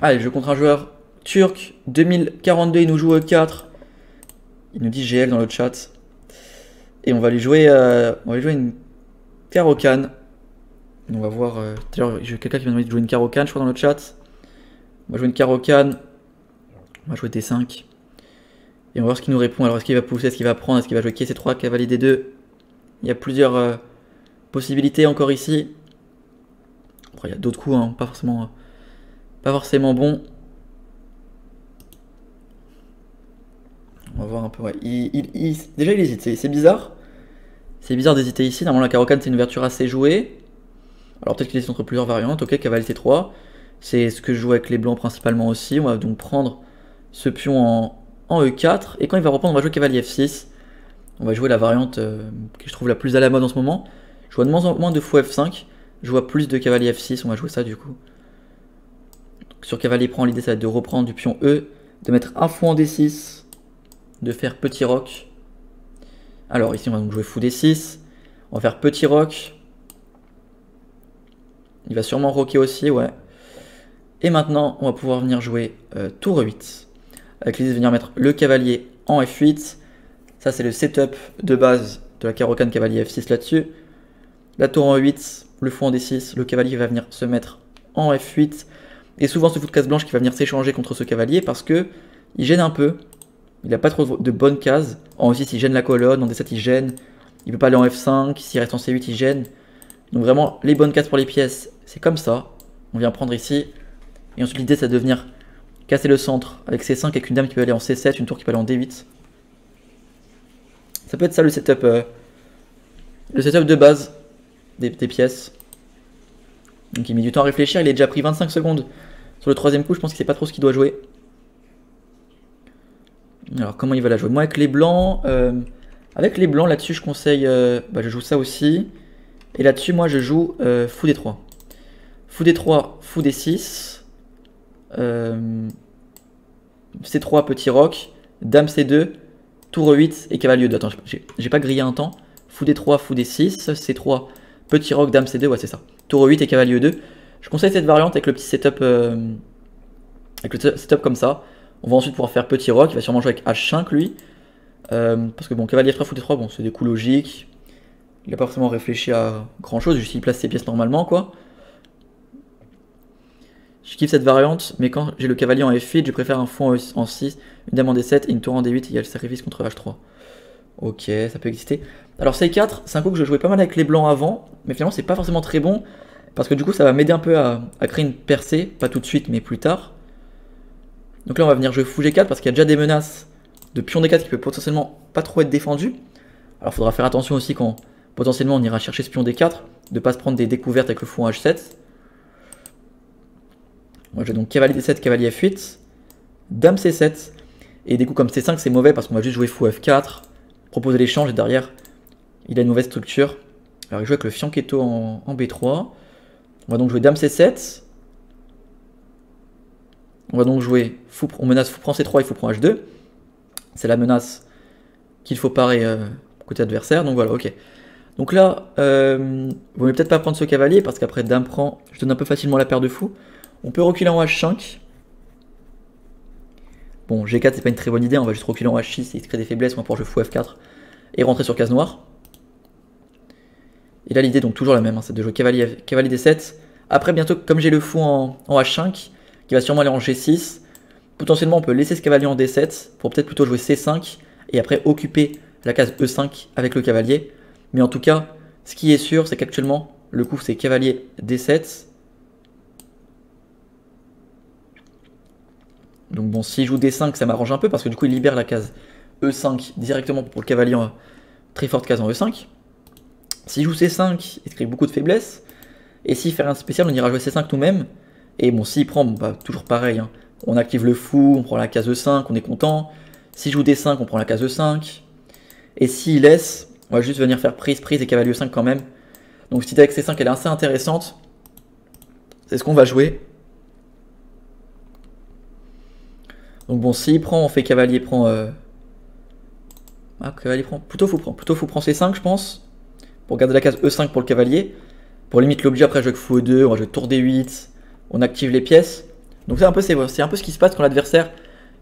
Allez, je joue contre un joueur turc. 2042, il nous joue E4. Il nous dit GL dans le chat. Et on va lui jouer, une Caro-Can. On va voir. Tout à l'heure, j'ai quelqu'un qui m'a demandé de jouer une Caro-Can, je crois, dans le chat. On va jouer une Caro-Can. On va jouer D5. Et on va voir ce qu'il nous répond. Alors, est-ce qu'il va pousser, est-ce qu'il va prendre, est-ce qu'il va jouer C3, cavalier D2. Il y a plusieurs possibilités encore ici. Après, il y a d'autres coups, hein, pas forcément bons. On va voir un peu. Ouais. Déjà, il hésite. C'est bizarre. C'est bizarre d'hésiter ici. Normalement, la Caro-Can, c'est une ouverture assez jouée. Alors, peut-être qu'il hésite entre plusieurs variantes. Ok, cavalier C3. C'est ce que je joue avec les blancs principalement aussi. On va donc prendre ce pion en E4. Et quand il va reprendre, on va jouer cavalier F6. On va jouer la variante que je trouve la plus à la mode en ce moment. Je vois de moins en moins de fou F5. Je vois plus de cavalier F6. On va jouer ça du coup. Donc, sur cavalier prend, l'idée ça va être de reprendre du pion E. De mettre un fou en D6. De faire petit roc. Alors ici on va donc jouer fou D6. On va faire petit roc. Il va sûrement roquer aussi, ouais. Et maintenant on va pouvoir venir jouer tour E8. Avec l'idée de venir mettre le cavalier en F8. Ça c'est le setup de base de la Caro-Can cavalier F6 là-dessus. La tour en E8, le fou en D6, le cavalier va venir se mettre en F8. Et souvent ce fou de case blanche qui va venir s'échanger contre ce cavalier parce que il gêne un peu. Il n'a pas trop de bonnes cases. En E6 il gêne la colonne, en D7 il gêne. Il ne peut pas aller en F5, s'il reste en C8 il gêne. Donc vraiment les bonnes cases pour les pièces, c'est comme ça. On vient prendre ici. Et ensuite l'idée c'est de venir casser le centre avec C5 avec une dame qui peut aller en C7, une tour qui peut aller en D8. Ça peut être ça le setup de base des pièces. Donc il met du temps à réfléchir, il est déjà pris 25 secondes sur le troisième coup, je pense qu'il sait pas trop ce qu'il doit jouer. Alors comment il va la jouer? Moi avec les blancs là-dessus je conseille, je joue ça aussi. Et là-dessus moi je joue fou D3. Fou D3, fou D6. C3 petit roc, dame C2, tour E8 et cavalier 2. Attends, j'ai pas grillé un temps. Fou D3, fou D6, C3, petit roc, dame C2, ouais c'est ça. Tour E8 et cavalier 2. Je conseille cette variante avec le petit setup, comme ça. On va ensuite pouvoir faire petit roc, il va sûrement jouer avec H5 lui. Parce que bon, cavalier F3, fou D3, bon c'est des coups logiques. Il n'a pas forcément réfléchi à grand chose, juste il place ses pièces normalement quoi. Je kiffe cette variante, mais quand j'ai le cavalier en F8, je préfère un fou en 6, une dame en D7 et une tour en D8, il y a le sacrifice contre H3. Ok, ça peut exister. Alors C4, c'est un coup que je jouais pas mal avec les blancs avant, mais finalement c'est pas forcément très bon, parce que du coup ça va m'aider un peu à créer une percée, pas tout de suite mais plus tard. Donc là on va venir jouer fou G4 parce qu'il y a déjà des menaces de pion D4 qui peut potentiellement pas trop être défendu. Alors il faudra faire attention aussi quand potentiellement on ira chercher ce pion D4, de pas se prendre des découvertes avec le fou en H7. Moi j'ai donc cavalier D7, cavalier F8, dame C7, et des coups comme C5 c'est mauvais parce qu'on va juste jouer fou F4, proposer l'échange et derrière il a une mauvaise structure. Alors il joue avec le fianchetto en B3, on va donc jouer dame C7, on va donc jouer fou, on menace fou prend C3 et fou prend H2, c'est la menace qu'il faut parer côté adversaire, donc voilà, ok. Donc là, vous ne peut-être pas prendre ce cavalier parce qu'après dame prend, je donne un peu facilement la paire de fous. On peut reculer en H5. Bon, G4 c'est pas une très bonne idée, on va juste reculer en H6 et il se crée des faiblesses, on va pouvoir jouer fou F4 et rentrer sur case noire. Et là l'idée donc toujours la même, hein, c'est de jouer cavalier D7. Après bientôt comme j'ai le fou en H5, qui va sûrement aller en G6, potentiellement on peut laisser ce cavalier en D7 pour peut-être plutôt jouer C5 et après occuper la case E5 avec le cavalier. Mais en tout cas, ce qui est sûr c'est qu'actuellement le coup c'est cavalier D7. Donc bon, s'il joue D5, ça m'arrange un peu parce que du coup il libère la case E5 directement pour le cavalier en très forte case en E5. S'il joue C5, il se crée beaucoup de faiblesses. Et s'il fait un spécial, on ira jouer C5 nous-mêmes. Et bon, s'il prend, bon, bah, toujours pareil. Hein. On active le fou, on prend la case E5, on est content. S'il joue D5, on prend la case E5. Et s'il laisse, on va juste venir faire prise et cavalier E5 quand même. Donc cette idée avec C5, elle est assez intéressante. C'est ce qu'on va jouer. Donc bon, s'il prend, on fait cavalier prend... cavalier prend... Plutôt fou prend C5, je pense. Pour garder la case E5 pour le cavalier. Pour limite l'objet, après je joue avec fou E2, on va jouer tour D8. On active les pièces. Donc c'est un peu ce qui se passe quand l'adversaire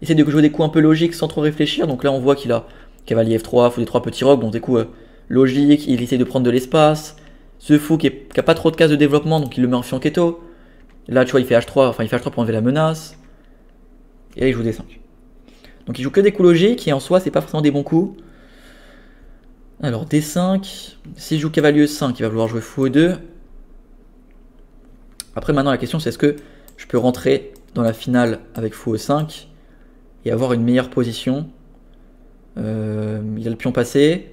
essaie de jouer des coups un peu logiques sans trop réfléchir. Donc là on voit qu'il a cavalier F3, fou D3, petit roc, donc des coups logiques, il essaie de prendre de l'espace. Ce fou qui a pas trop de cases de développement, donc il le met en fianchetto. Là tu vois il fait H3, enfin il fait H3 pour enlever la menace. Et là il joue D5. Donc il joue que des coups logiques et en soi c'est pas forcément des bons coups. Alors D5, s'il joue cavalier E5, il va vouloir jouer fou E2. Après maintenant la question c'est est-ce que je peux rentrer dans la finale avec fou E5 et avoir une meilleure position. Il a le pion passé,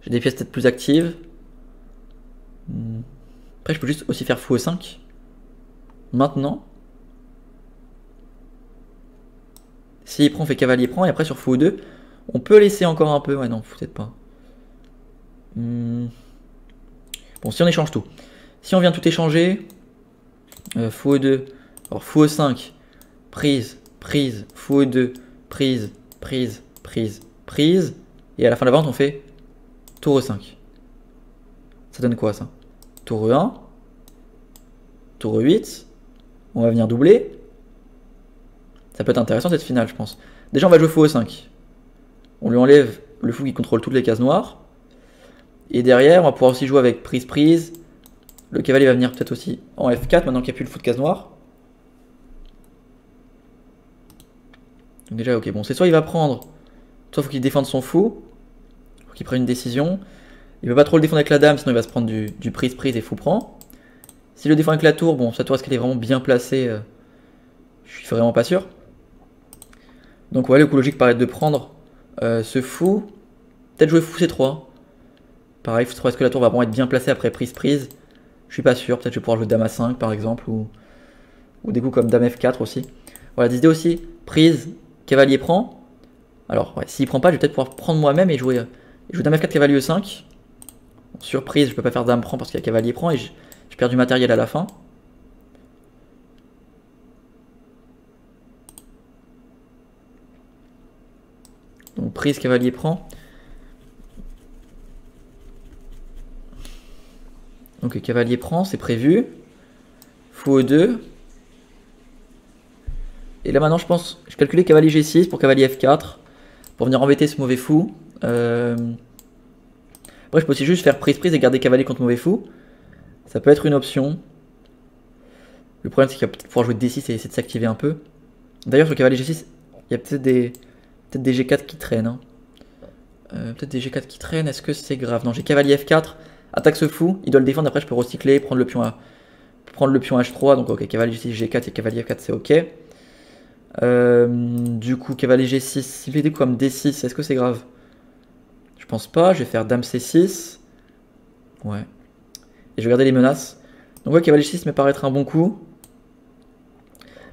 j'ai des pièces peut-être plus actives. Après je peux juste aussi faire fou E5. Maintenant. S'il prend, on fait cavalier prend et après sur fou E2, on peut laisser encore un peu. Ouais non, peut-être pas. Bon, si on échange tout. Si on vient tout échanger, fou E2, alors fou E5, prise, prise, fou E2, prise, prise, prise, prise, et à la fin de la vente on fait tour E5. Ça donne quoi ça? Tour E1, tour E8, on va venir doubler. Ça peut être intéressant cette finale je pense. Déjà on va jouer fou E5. On lui enlève le fou qui contrôle toutes les cases noires. Et derrière, on va pouvoir aussi jouer avec prise-prise. Le cavalier va venir peut-être aussi en F4, maintenant qu'il n'y a plus le fou de case noire. Donc déjà, ok, bon, c'est soit il va prendre, soit il faut qu'il défende son fou. Il faut qu'il prenne une décision. Il ne peut pas trop le défendre avec la dame, sinon il va se prendre du prise-prise et fou prend. S'il le défend avec la tour, bon, sa tour, est-ce qu'elle est vraiment bien placée? Je suis vraiment pas sûr. Donc ouais, le coup logique paraît de prendre ce fou. Peut-être jouer fou C3. Pareil, est-ce que la tour va vraiment être bien placée après prise-prise? Je suis pas sûr, peut-être je vais pouvoir jouer dame A5 par exemple, ou des coups comme dame F4 aussi. Voilà, des idées aussi, prise, cavalier prend. Alors, ouais, s'il prend pas, je vais peut-être pouvoir prendre moi-même et jouer dame F4, cavalier E5. Surprise, je peux pas faire dame prend parce qu'il y a cavalier prend et je perds du matériel à la fin. Donc prise, cavalier prend. Ok, cavalier prend, c'est prévu. Fou E2. Et là maintenant je pense, je calculais cavalier G6 pour cavalier F4. Pour venir embêter ce mauvais fou. Après je peux aussi juste faire prise-prise et garder cavalier contre mauvais fou. Ça peut être une option. Le problème c'est qu'il va peut-être pouvoir jouer D6 et essayer de s'activer un peu. D'ailleurs sur cavalier G6, il y a peut-être des G4 qui traînent. Hein. Peut-être des G4 qui traînent, est-ce que c'est grave? Non, j'ai cavalier F4. Attaque ce fou, il doit le défendre, après je peux recycler, prendre le pion H3, donc ok, cavalier G6, G4 et cavalier F4 c'est ok. Du coup, cavalier G6, s'il fait des coups comme D6, est-ce que c'est grave? Je pense pas, je vais faire dame C6. Ouais. Et je vais garder les menaces. Donc ouais, cavalier G6 me paraît être un bon coup.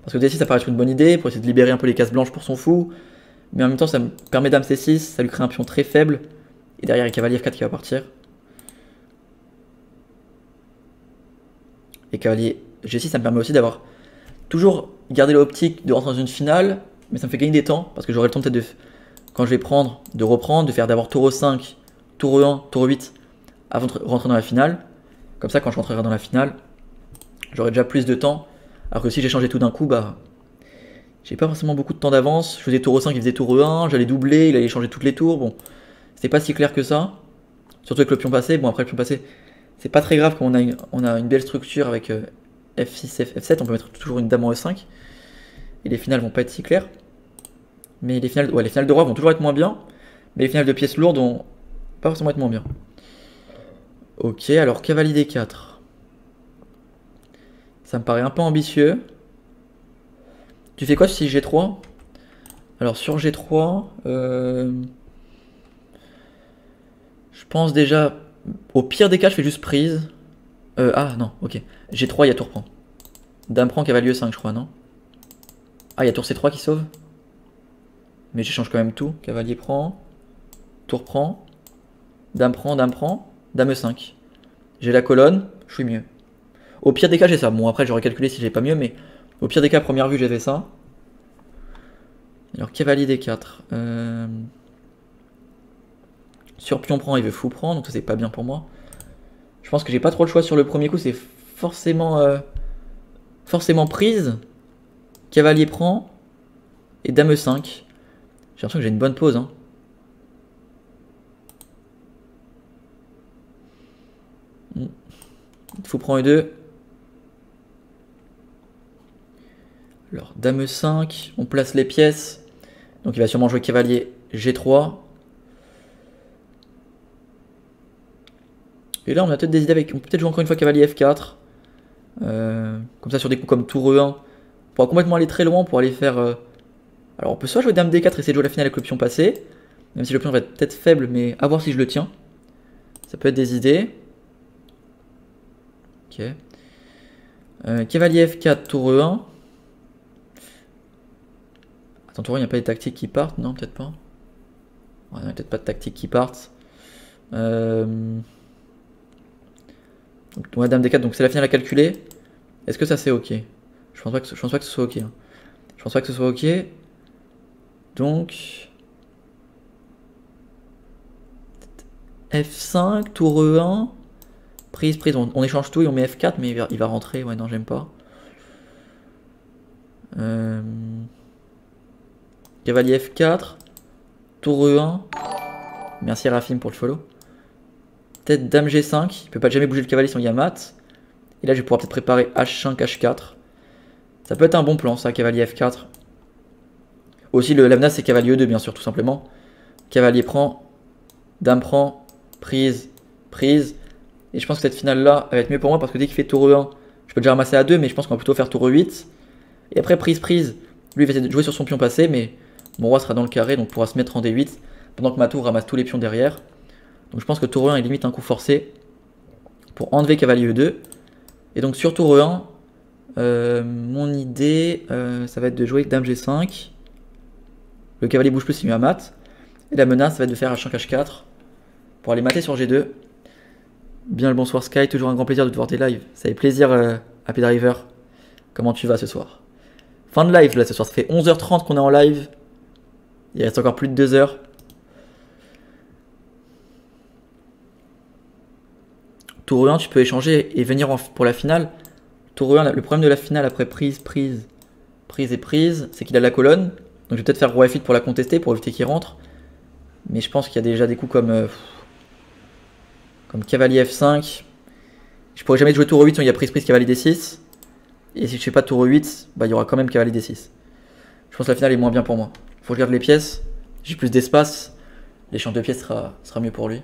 Parce que D6 ça paraît être une bonne idée, pour essayer de libérer un peu les cases blanches pour son fou. Mais en même temps ça me permet dame C6, ça lui crée un pion très faible. Et derrière il y a cavalier F4 qui va partir. Et cavalier G6 ça me permet aussi d'avoir toujours garder l'optique de rentrer dans une finale, mais ça me fait gagner des temps, parce que j'aurai le temps peut-être de, quand je vais prendre, de reprendre, de faire d'abord tour E5, tour E1, tour E8, avant de rentrer dans la finale. Comme ça quand je rentrerai dans la finale, j'aurai déjà plus de temps, alors que si j'ai changé tout d'un coup, bah j'ai pas forcément beaucoup de temps d'avance. Je faisais tour E5, il faisait tour E1, j'allais doubler, il allait changer toutes les tours, bon, c'était pas si clair que ça, surtout avec le pion passé. Bon après le pion passé, c'est pas très grave quand on a une belle structure avec F6, F7, on peut mettre toujours une dame en E5. Et les finales vont pas être si claires. Mais les finales de roi vont toujours être moins bien. Mais les finales de pièces lourdes vont pas forcément être moins bien. Ok, alors cavalier D4. Ça me paraît un peu ambitieux. Tu fais quoi si G3? Alors sur G3, je pense déjà, au pire des cas, je fais juste prise. Ah non, ok. G3, il y a tour prend. Dame prend, cavalier E5, je crois, non? Ah, il y a tour C3 qui sauve. Mais j'échange quand même tout. Cavalier prend. Tour prend. Dame prend, dame prend. Dame E5. J'ai la colonne, je suis mieux. Au pire des cas, j'ai ça. Bon, après, j'aurais calculé si j'ai pas mieux, mais au pire des cas, à première vue, j'ai fait ça. Alors, cavalier D4. Sur pion prend, il veut fou prend, donc ça, c'est pas bien pour moi. Je pense que j'ai pas trop le choix sur le premier coup, c'est forcément prise. cavalier prend, et dame E5. J'ai l'impression que j'ai une bonne pause. Hein. Fou prend E2. Alors, dame E5, on place les pièces. Donc il va sûrement jouer cavalier G3. Et là, on a peut-être des idées avec... On peut peut-être jouer encore une fois cavalier F4. Comme ça, sur des coups comme tour E1. On pourra complètement aller très loin pour aller faire... Alors, on peut soit jouer dame D4 et essayer de jouer la finale avec le pion passé. Même si le pion va être peut-être faible, mais à voir si je le tiens. Ça peut être des idées. Ok. Cavalier F4, tour E1. Attends, tour E1, il n'y a pas des tactiques qui partent? Non, peut-être pas. Ouais, il n'y a peut-être pas de tactiques qui partent. Donc, ouais, dame D4, donc c'est la finale à calculer. Est-ce que ça c'est ok? Je pense pas que ce soit ok. Hein. Je pense pas que ce soit ok. Donc... F5, tour E1. Prise, on échange tout et on met F4, mais il va rentrer. Ouais, non, j'aime pas. Cavalier F4. Tour E1. Merci Rafim pour le follow. Peut-être dame G5. Il peut pas jamais bouger le cavalier sans il y a mat. Et là, je vais pouvoir peut-être préparer H5, H4. Ça peut être un bon plan, ça, cavalier F4. Aussi, la menace, c'est cavalier E2, bien sûr, tout simplement. Cavalier prend. Dame prend. Prise. Prise. Et je pense que cette finale-là, elle va être mieux pour moi parce que dès qu'il fait tour E1, je peux déjà ramasser A2, mais je pense qu'on va plutôt faire tour E8. Et après, prise, prise. Lui, il va essayer de jouer sur son pion passé, mais mon roi sera dans le carré, donc pourra se mettre en D8. Pendant que ma tour ramasse tous les pions derrière. Donc je pense que tour E1 est limite un coup forcé pour enlever cavalier E2. Et donc sur tour E1, mon idée, ça va être de jouer dame G5. Le cavalier bouge plus, il met un mat. Et la menace, ça va être de faire H5, H4 pour aller mater sur G2. Bien le bonsoir Sky, toujours un grand plaisir de te voir tes lives. Ça fait plaisir, Happy Driver. Comment tu vas ce soir? Fin de live là ce soir, ça fait 11h30 qu'on est en live. Il reste encore plus de 2 heures. Tour E1, tu peux échanger et venir pour la finale. Tour E1, le problème de la finale après prise, prise, prise et prise, c'est qu'il a la colonne. Donc je vais peut-être faire roi F8 pour la contester, pour éviter qu'il rentre. Mais je pense qu'il y a déjà des coups comme cavalier F5. Je pourrais jamais jouer tour E8 sinon il y a prise, prise, cavalier D6. Et si je fais pas tour E8, bah, il y aura quand même cavalier D6. Je pense que la finale est moins bien pour moi. Faut que je garde les pièces. J'ai plus d'espace. L'échange de pièces sera mieux pour lui.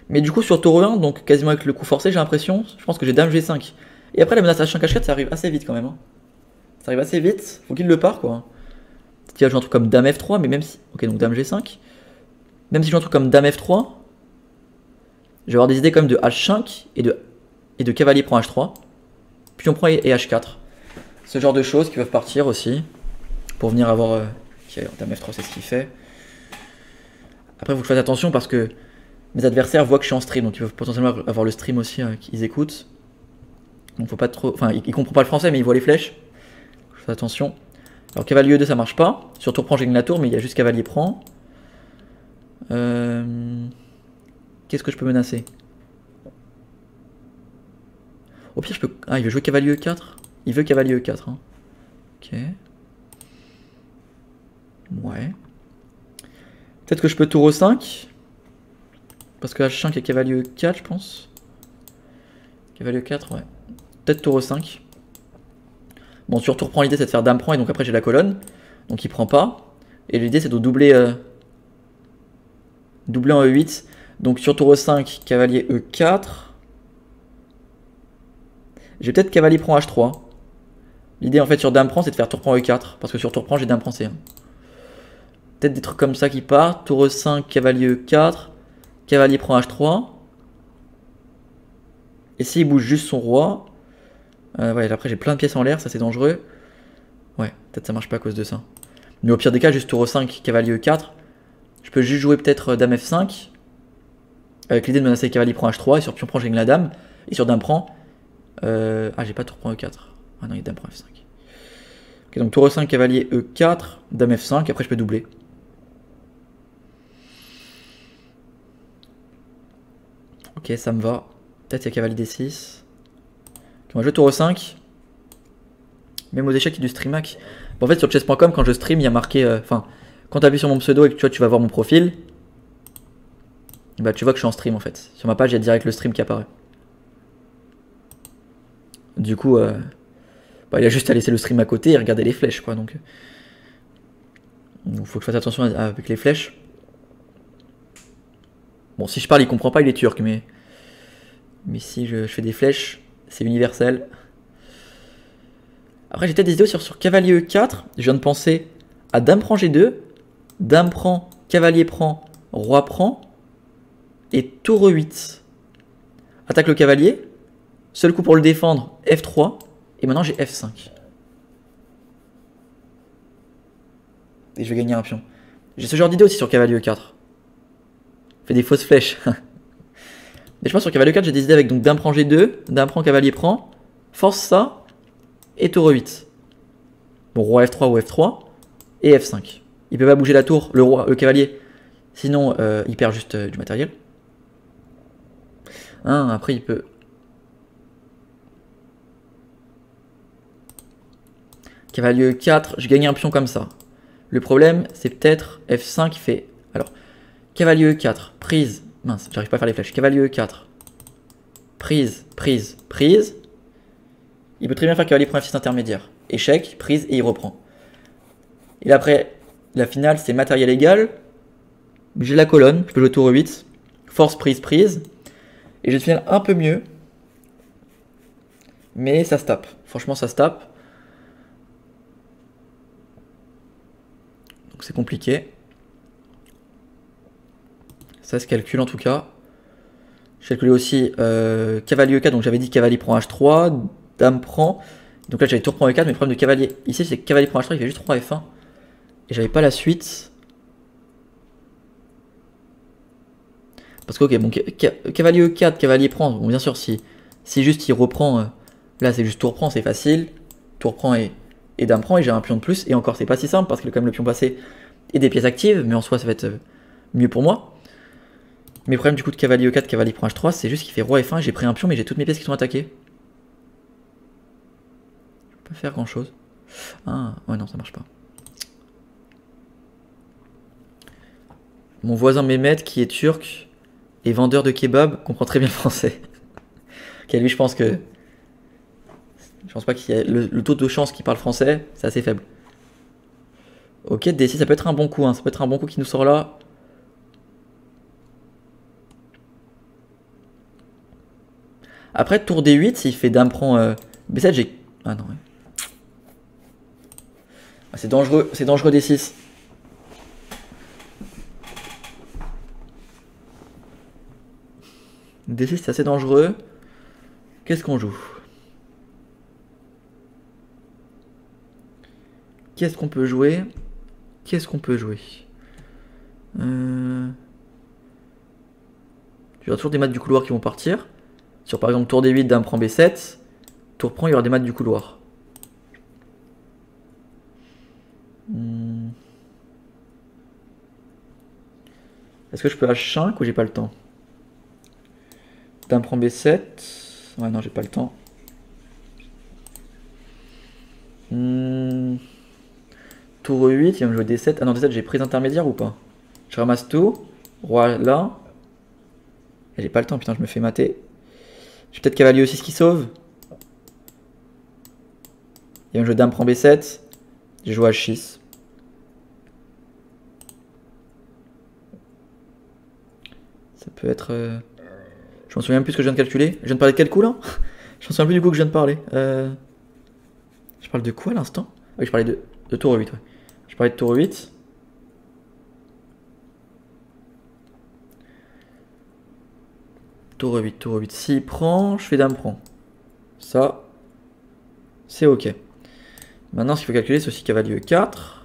Mais du coup sur tour E1, donc quasiment avec le coup forcé, j'ai l'impression, je pense que j'ai dame G5. Et après la menace H5, H4, ça arrive assez vite quand même. Hein. Ça arrive assez vite, faut qu'il le part quoi. Il va jouer un truc comme dame F3, mais même si... Ok, donc dame G5. Même si je joue un truc comme dame F3, je vais avoir des idées quand même de H5 et de cavalier prend H3. Puis on prend et H4. Ce genre de choses qui peuvent partir aussi. Pour venir avoir... Ok, dame F3 c'est ce qu'il fait. Après il faut que je fasse attention parce que mes adversaires voient que je suis en stream. Donc ils peuvent potentiellement avoir le stream aussi qu'ils écoutent. Donc faut pas trop... Enfin ils comprennent pas le français mais ils voient les flèches. Je fais attention. Alors cavalier E2 ça marche pas. Sur tour prend j'ai gagné la tour mais il y a juste cavalier prend. Qu'est-ce que je peux menacer? Au pire je peux... Ah il veut jouer cavalier E4. Il veut cavalier E4. Hein. Ok. Ouais. Peut-être que je peux tour E5. Parce que H5 et cavalier E4 je pense. Cavalier E4 ouais. Peut-être tour E5. Bon sur tour prend l'idée c'est de faire dame prend et donc après j'ai la colonne. Donc il prend pas. Et l'idée c'est de doubler... Doubler en E8. Donc sur tour E5, cavalier E4. J'ai peut-être cavalier prend H3. L'idée en fait sur dame prend c'est de faire tour prend E4. Parce que sur tour prend j'ai dame prend C1. Peut-être des trucs comme ça qui partent. Tour E5, cavalier E4. Cavalier prend H3. Et s'il bouge juste son roi. Ouais, après j'ai plein de pièces en l'air, ça c'est dangereux. Ouais, peut-être ça marche pas à cause de ça. Mais au pire des cas, juste tour E5, cavalier E4. Je peux juste jouer peut-être dame F5. Avec l'idée de menacer cavalier prend H3. Et sur pion prend, j'ai gagné la dame. Et sur dame prend. Ah, j'ai pas tour prend E4. Ah non, il y a dame prend F5. Ok, donc tour E5, cavalier E4. Dame F5. Après, je peux doubler. Ok, ça me va. Peut-être il y a cavalier D6. On va jouer tour E5. Même aux échecs, il y a du stream hack. Bon, en fait, sur chess.com, quand je stream, il y a marqué. Enfin, quand tu appuies sur mon pseudo et que tu vas voir mon profil, bah, tu vois que je suis en stream en fait. Sur ma page, il y a direct le stream qui apparaît. Du coup, bah, il a juste à laisser le stream à côté et regarder les flèches, quoi. Donc, il faut que je fasse attention avec les flèches. Bon, si je parle, il comprend pas, il est turc, mais si je fais des flèches, c'est universel. Après, j'ai peut-être des idées sur cavalier E4. Je viens de penser à dame prend G2, dame prend, cavalier prend, roi prend, et tour E8. Attaque le cavalier, seul coup pour le défendre, F3, et maintenant j'ai F5. Et je vais gagner un pion. J'ai ce genre d'idée aussi sur cavalier E4. Fait des fausses flèches. Mais je pense sur cavalier E4, j'ai des idées avec donc dame prend G2, dame prend, cavalier prend, force ça, et tour E8. Bon, roi F3 ou F3, et F5. Il peut pas bouger la tour, le cavalier, sinon il perd juste du matériel. Hein, après il peut... Cavalier E4, je gagne un pion comme ça. Le problème, c'est peut-être F5 qui fait... Alors, cavalier E4, prise... Mince, j'arrive pas à faire les flèches. Cavalier E4, prise, prise, prise. Il peut très bien faire cavalier prend F6 intermédiaire. Échec, prise, et il reprend. Et là, après, la finale, c'est matériel égal. J'ai la colonne, je peux jouer tour E8. Force, prise, prise. Et j'ai une finale un peu mieux. Mais ça se tape. Franchement, ça se tape. Donc c'est compliqué. Ça se calcule en tout cas. Je calculais aussi cavalier E4. Donc j'avais dit cavalier prend H3. Dame prend. Donc là j'avais tour prend E4. Mais le problème de cavalier ici, c'est que cavalier prend H3. Il fait juste roi F1. Et j'avais pas la suite. Parce que ok, bon, cavalier E4, cavalier prend. Bon, bien sûr, si juste il reprend. Là c'est juste tour prend, c'est facile. Tour prend et dame prend. Et j'ai un pion de plus. Et encore, c'est pas si simple. Parce que quand même le pion passé et des pièces actives. Mais en soi, ça va être mieux pour moi. Mais le problème du coup de cavalier E4, cavalier prend H3, c'est juste qu'il fait roi F1, j'ai pris un pion mais j'ai toutes mes pièces qui sont attaquées. Je peux pas faire grand chose. Ah, ouais non, ça marche pas. Mon voisin Mehmet, qui est turc et vendeur de kebab, comprend très bien le français. Ok, lui je pense que... Je pense pas qu'il y ait... Le taux de chance qu'il parle français, c'est assez faible. Ok, D6, ça peut être un bon coup, hein. Ça peut être un bon coup qui nous sort là. Après, tour D8, s'il fait dame prend B7, j'ai... Ah non, ouais. Ah, c'est dangereux D6. D6, c'est assez dangereux. Qu'est-ce qu'on joue? Qu'est-ce qu'on peut jouer? Qu'est-ce qu'on peut jouer? Il y aura toujours des maths du couloir qui vont partir. Sur par exemple tour D8, dame prend B7, tour prend, il y aura des maths du couloir. Est-ce que je peux H5 ou j'ai pas le temps? Dame prend B7. Ouais, non, j'ai pas le temps. Tour E8, il va me jouer D7. Ah non, D7, j'ai prise intermédiaire ou pas? Je ramasse tout. Roi là. Et j'ai pas le temps, putain, je me fais mater. J'ai peut-être cavalier E6 qui sauve. Il va me jouer dame prend B7. J'ai joué H6. Ça peut être... Je m'en souviens même plus ce que je viens de calculer. Je viens de parler de quel coup là? Je m'en souviens plus du coup que je viens de parler. Je parle de quoi à l'instant? Ah oui, je parlais de tour E8, ouais. Je parlais de tour E8. Tour E8, tour E8. S'il prend, je fais dame prend. Ça, c'est ok. Maintenant, ce qu'il faut calculer, c'est aussi cavalier E4.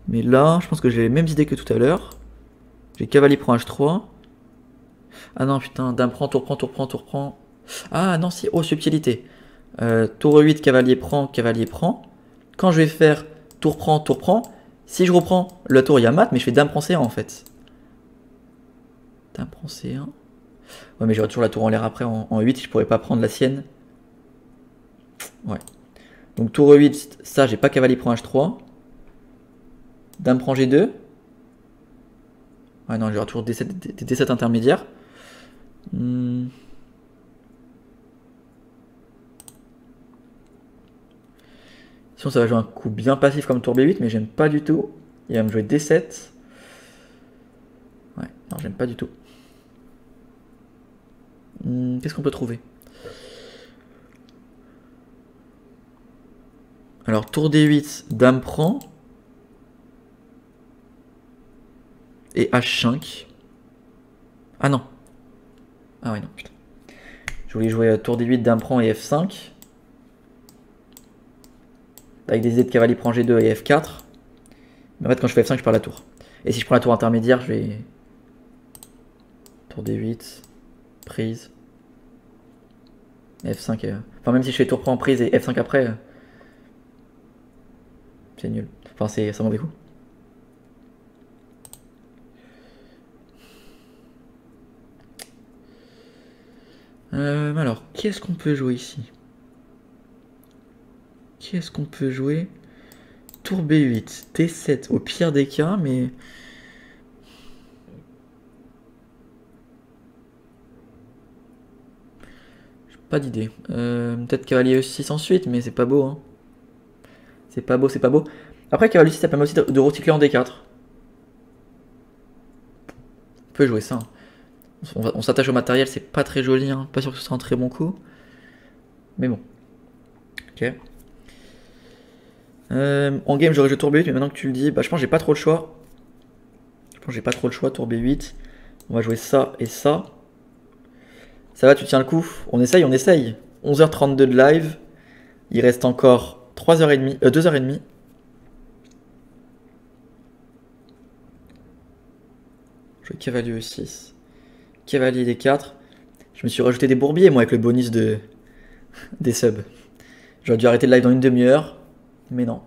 Mais là, je pense que j'ai les mêmes idées que tout à l'heure. J'ai cavalier prend H3. Ah non, putain, dame prend, tour prend, tour prend, tour prend. Ah non, si, oh, subtilité. Tour E8, cavalier prend, cavalier prend. Quand je vais faire tour prend, si je reprends la tour, il y a mat, mais je fais dame prend C1 en fait. Dame prend C1. Ouais, mais j'aurai toujours la tour en l'air après en 8, je pourrais pas prendre la sienne. Ouais. Donc tour E8, ça, j'ai pas cavalier prend H3. Dame prend G2. Ouais, non, j'aurai toujours des D7 intermédiaires. Sinon, ça va jouer un coup bien passif comme tour B8, mais j'aime pas du tout. Il va me jouer D7. Ouais, non, j'aime pas du tout. Qu'est-ce qu'on peut trouver? Alors, tour D8, dame prend. Et H5. Ah non. Ah ouais, non, putain. Je voulais jouer tour D8, dame prend et F5. Avec des idées de cavalier prend G2 et F4. Mais en fait, quand je fais F5, je perds la tour. Et si je prends la tour intermédiaire, je vais... Tour D8, prise. F5. Enfin, même si je fais tour prend prise et F5 après, c'est nul. Enfin, c'est un mauvais coup. Alors, qu'est-ce qu'on peut jouer ici? Qu'est-ce qu'on peut jouer? Tour B8, T7 au pire des cas, mais... J'ai pas d'idée. Peut-être cavalier E6 ensuite, mais c'est pas beau. Hein. C'est pas beau, c'est pas beau. Après, cavalier E6, ça permet aussi de recycler en D4. On peut jouer ça. Hein. On s'attache au matériel, c'est pas très joli. Hein. Pas sûr que ce soit un très bon coup. Mais bon. Ok. En game, j'aurais joué tour B8, mais maintenant que tu le dis, bah, je pense que j'ai pas trop le choix. Je pense que j'ai pas trop le choix, tour B8. On va jouer ça et ça. Ça va, tu tiens le coup? On essaye, on essaye. 11h32 de live. Il reste encore 3h30, 2h30. Jouer cavalier E6. Cavalier D4. Je me suis rajouté des bourbiers, moi, avec le bonus des subs. J'aurais dû arrêter le live dans une demi-heure. Mais non.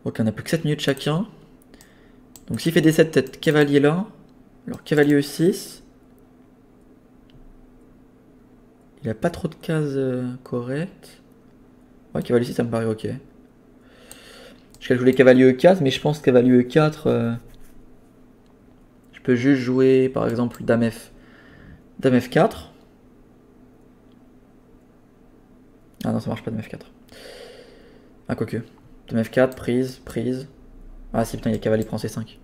Ok, on a plus que 7 minutes chacun. Donc s'il fait D7, peut-être cavalier là. Alors cavalier E6. Il a pas trop de cases correctes. Ouais, cavalier E6, ça me paraît ok. Je voulais cavalier E4, mais je pense que cavalier E4... je peux juste jouer, par exemple, dame F4. Ah non, ça marche pas, dame F4. Ah, quoique. Dame F4, prise. Ah si, putain, il y a cavalier prend C5.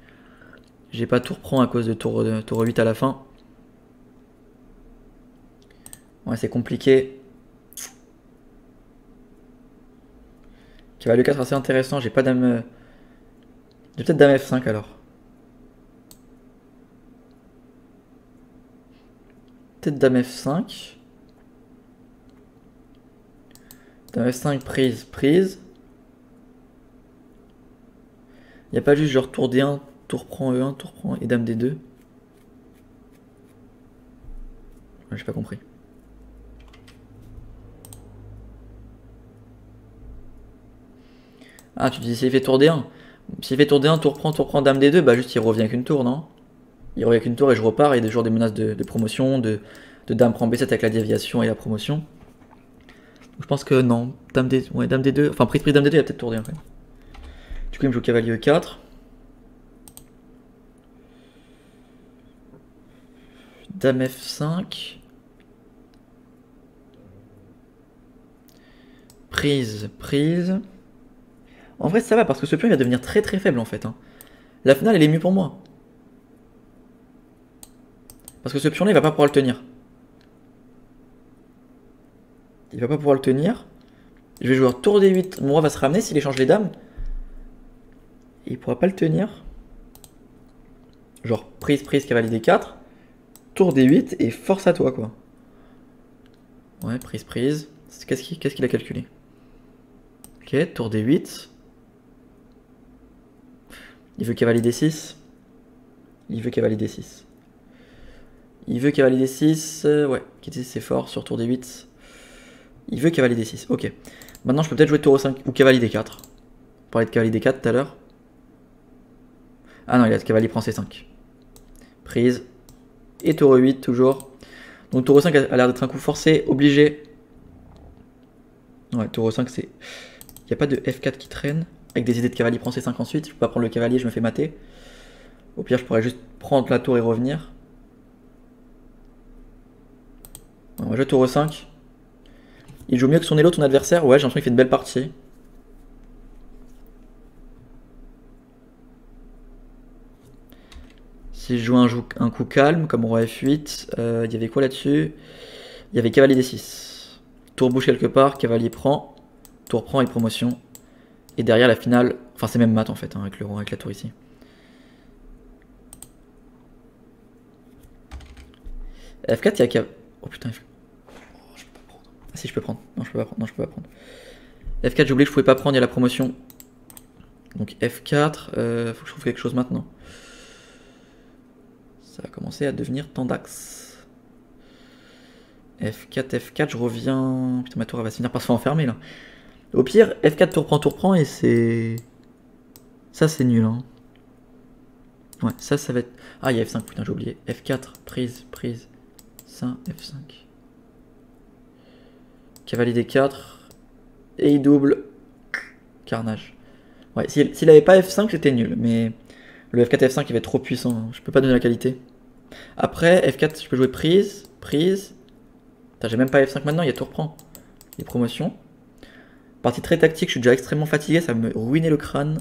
J'ai pas tour prend à cause de tour 8 à la fin. Ouais, c'est compliqué. Cavalier 4 assez intéressant. J'ai pas dame... J'ai peut-être dame F5 alors. Peut-être dame F5. Dame F5, prise. Il n'y a pas juste genre tour D1, tour prend E1, tour prend et dame D2. Ouais, j'ai pas compris. Ah, tu dis s'il fait tour D1. S'il fait tour D1, tour prend dame D2, bah juste il revient avec une tour, non? Il revient avec une tour et je repars, et il y a toujours des menaces de promotion, de dame prend B7 avec la déviation et la promotion. Donc je pense que non. Dame D2, enfin prise dame D2, il y a peut-être tour D1 quand même. Du coup il me joue cavalier E4. Dame F5. Prise. En vrai ça va parce que ce pion il va devenir très très faible en fait. Hein. La finale elle est mieux pour moi. Parce que ce pion là il va pas pouvoir le tenir. Il va pas pouvoir le tenir. Je vais jouer tour D8. Mon roi va se ramener s'il échange les dames. Et il pourra pas le tenir. Genre prise, cavalier D4. Tour D8 et force à toi quoi. Ouais, prise. Qu'est-ce qu'il a calculé? Ok, tour D8. Il veut cavalier D6. Il veut cavalier D6. Ouais, c'est fort sur tour D8. Il veut cavalier D6, ok. Maintenant je peux peut-être jouer tour E5 ou cavalier D4. On parlait de cavalier D4 tout à l'heure. Ah non, il a cavalier prend C5. prise. Et tour 8 toujours. Donc tour 5 a l'air d'être un coup forcé, obligé. Ouais, tour 5 c'est... Il n'y a pas de F4 qui traîne. Avec des idées de cavalier prend C5 ensuite. Je peux pas prendre le cavalier, je me fais mater. Au pire je pourrais juste prendre la tour et revenir. Ouais, on va jouer tour 5. Il joue mieux que son élo, ton adversaire. Ouais, j'ai l'impression qu'il fait une belle partie. Si je joue un coup calme, comme roi F8, il y avait quoi là-dessus? Il y avait cavalier D6. Tour bouge quelque part, cavalier prend. Tour prend et promotion. Et derrière la finale, enfin c'est même mat en fait, hein, avec le roi, avec la tour ici. F4, il y a cavalier. Oh putain, oh, je peux pas prendre. Ah si, je peux prendre. Non, je peux pas prendre. Non, je peux pas prendre. F4, j'ai oublié que je pouvais pas prendre, il y a la promotion. Donc F4, faut que je trouve quelque chose maintenant. Ça va commencer à devenir tendax. F4, F4, je reviens... Putain, ma tour elle va se finir par se faire enfermer là. Au pire, F4 tour prend et c'est... Ça c'est nul hein. Ouais, ça va être... Ah, il y a F5, putain j'ai oublié. F4, prise, prise. Ça, F5. Cavalier D4. Et il double. Carnage. Ouais, s'il avait pas F5 c'était nul, mais... Le F4 F5 il va être trop puissant, hein. Je peux pas donner la qualité. Après, F4 je peux jouer prise, prise. J'ai même pas F5 maintenant, il y a tour prend. Les promotions. Partie très tactique, je suis déjà extrêmement fatigué, ça va me ruiner le crâne.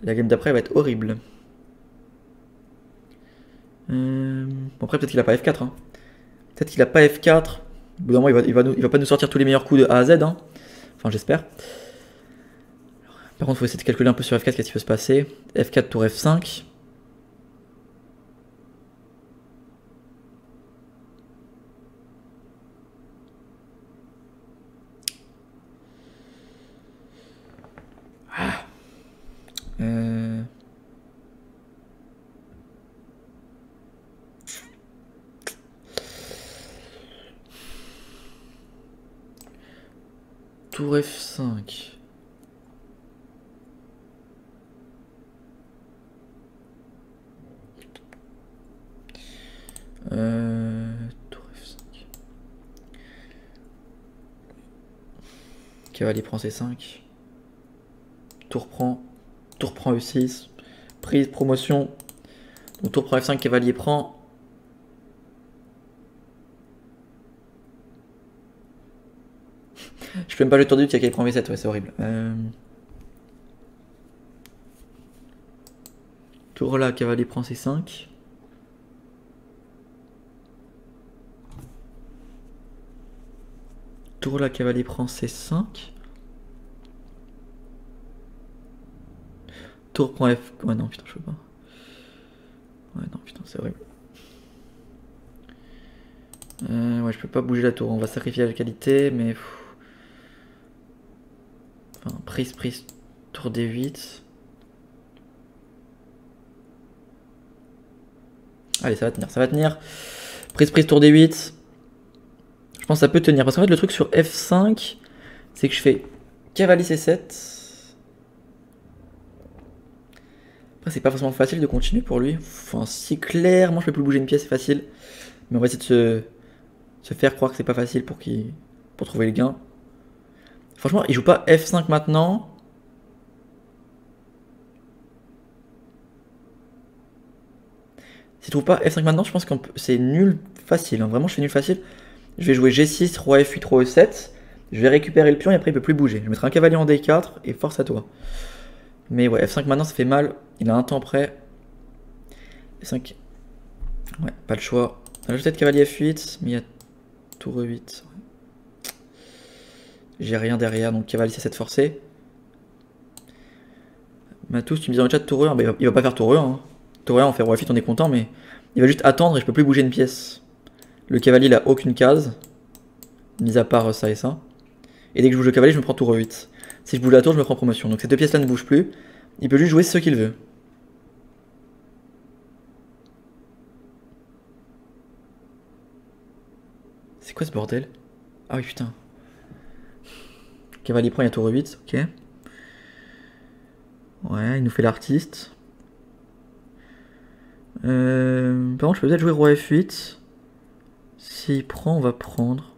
La game d'après va être horrible. Bon après peut-être qu'il a pas F4. Hein. Peut-être qu'il a pas F4. Au bout d'un moment il va pas nous sortir tous les meilleurs coups de A à Z. Hein. Enfin j'espère. Par contre il faut essayer de calculer un peu sur F4 qu'est-ce qui peut se passer. F4 tour F5. Ah. Tour F5. Tour F5. Cavalier prend C5. Tour prend E6. Prise, promotion. Donc tour prend F5, cavalier prend. Je peux même pas jouer tour de 8, il y a cavalier prend V7, ouais c'est horrible. Tour là, cavalier prend C5. Tour là, cavalier prend C5. Tour prend F... Ouais non putain je peux pas. Ouais non putain c'est horrible. Ouais je peux pas bouger la tour, on va sacrifier la qualité mais... Enfin prise, tour D8. Allez ça va tenir. Prise, tour D8. Je pense que ça peut tenir. Parce qu'en fait, le truc sur F5, c'est que je fais cavalier C7. Après, c'est pas forcément facile de continuer pour lui. Enfin, si clairement je peux plus bouger une pièce, c'est facile. Mais on va essayer de se faire croire que c'est pas facile pour trouver le gain. Franchement, il joue pas F5 maintenant. S'il trouve pas F5 maintenant, je pense que c'est nul facile. Hein. Vraiment, je fais nul facile. Je vais jouer G6, roi F8, roi E7. Je vais récupérer le pion et après il peut plus bouger. Je mettrai un cavalier en D4 et force à toi. Mais ouais, F5 maintenant ça fait mal. Il a un temps près. F5. Ouais, pas le choix. Là, peut-être cavalier F8, mais il y a tour E8. J'ai rien derrière, donc cavalier C7 forcé. Matos, tu me dis dans le chat tour E1. Bah, il va pas faire tour E1. Hein. Tour E1, on fait roi F8, on est content, mais il va juste attendre et je peux plus bouger une pièce. Le cavalier il a aucune case, mis à part ça et ça. Et dès que je bouge le cavalier, je me prends tour E8. Si je bouge la tour, je me prends promotion. Donc ces deux pièces-là ne bougent plus. Il peut juste jouer ce qu'il veut. C'est quoi ce bordel? Ah oui, putain. Cavalier prend, il y a tour E8, ok. Ouais, il nous fait l'artiste. Par contre, je peux peut-être jouer roi F8. S'il prend, on va prendre.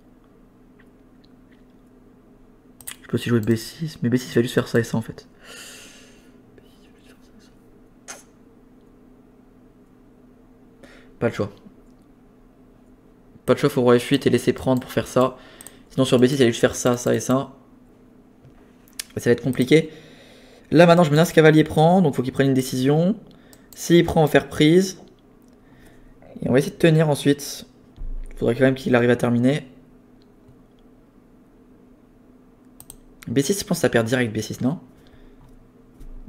Je peux aussi jouer B6, mais B6 il va juste faire ça et ça en fait. Pas le choix. Pas de choix, faut roi F8 et laisser prendre pour faire ça. Sinon sur B6 il va juste faire ça, ça et ça. Ça va être compliqué. Là maintenant je menace cavalier prend, donc faut qu'il prenne une décision. S'il prend, on va faire prise. Et on va essayer de tenir ensuite. Il faudrait quand même qu'il arrive à terminer. B6 je pense que ça perd direct B6, non?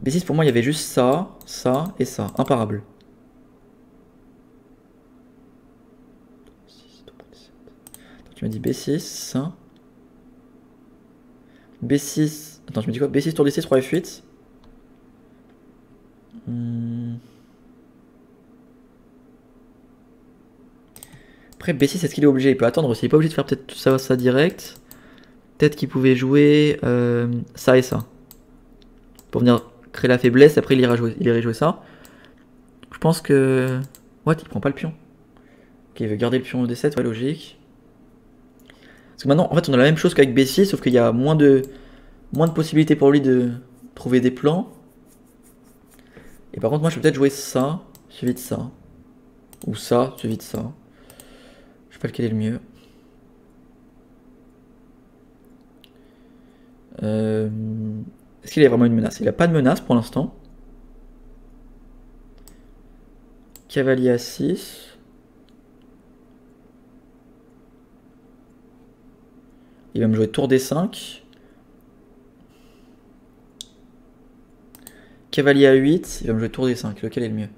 B6 pour moi il y avait juste ça, ça et ça, imparable. Tu m'as dit B6, ça. B6. Attends, je me dis quoi? B6 tour D6, roi F8. Après B6, est-ce qu'il est obligé? Il peut attendre aussi. Il est pas obligé de faire peut-être ça direct. Peut-être qu'il pouvait jouer ça et ça. Pour venir créer la faiblesse. Après il irait jouer ça. Je pense que... What? Il prend pas le pion. Ok, il veut garder le pion au D7, ouais, logique. Parce que maintenant, en fait, on a la même chose qu'avec B6, sauf qu'il y a moins de possibilités pour lui de trouver des plans. Et par contre, moi, je peux peut-être jouer ça, suivi de ça. Ou ça, suivi de ça. Je sais pas lequel est le mieux. Est-ce qu'il y a vraiment une menace? Il n'a pas de menace pour l'instant. Cavalier à 6. Il va me jouer tour D5. Cavalier à 8. Il va me jouer tour D5. Lequel est le mieux?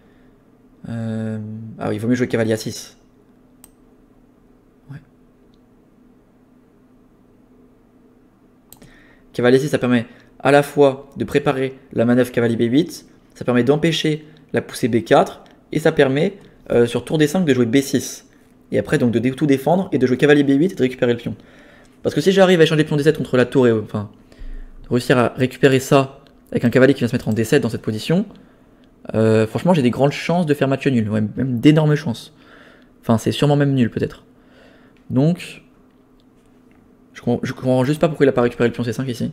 Ah oui, il vaut mieux jouer cavalier à 6. Ouais. Cavalier 6, ça permet à la fois de préparer la manœuvre cavalier B8, ça permet d'empêcher la poussée B4, et ça permet sur tour D5 de jouer B6. Et après donc de tout défendre et de jouer cavalier B8 et de récupérer le pion. Parce que si j'arrive à échanger pion D7 contre la tour et enfin réussir à récupérer ça avec un cavalier qui vient se mettre en D7 dans cette position, franchement j'ai des grandes chances de faire match nul, ouais, même d'énormes chances. Enfin c'est sûrement même nul peut-être. Donc je comprends juste pas pourquoi il a pas récupéré le pion C5 ici.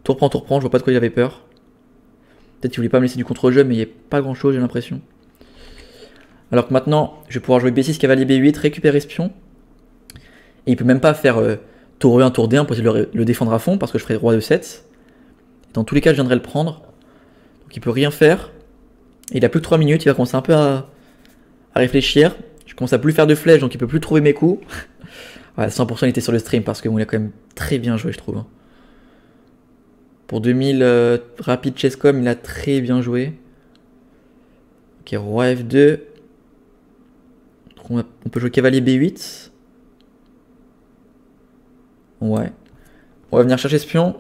Tour prend, je vois pas de quoi il avait peur. Peut-être qu'il voulait pas me laisser du contre-jeu, mais il n'y a pas grand chose j'ai l'impression. Alors que maintenant je vais pouvoir jouer B6, cavalier B8, récupérer ce pion. Et il peut même pas faire tour E1, tour D1 pour essayer de le défendre à fond, parce que je ferai roi de 7. Dans tous les cas, je viendrai le prendre. Donc il peut rien faire. Et il a plus que 3 minutes, il va commencer un peu à réfléchir. Je commence à plus faire de flèches, donc il peut plus trouver mes coups. Ouais, 100% il était sur le stream, parce que bon, il a quand même très bien joué, je trouve. Pour 2000 rapide chesscom, il a très bien joué. Ok, roi F2. Donc on peut jouer cavalier B8. Ouais. On va venir chercher ce pion.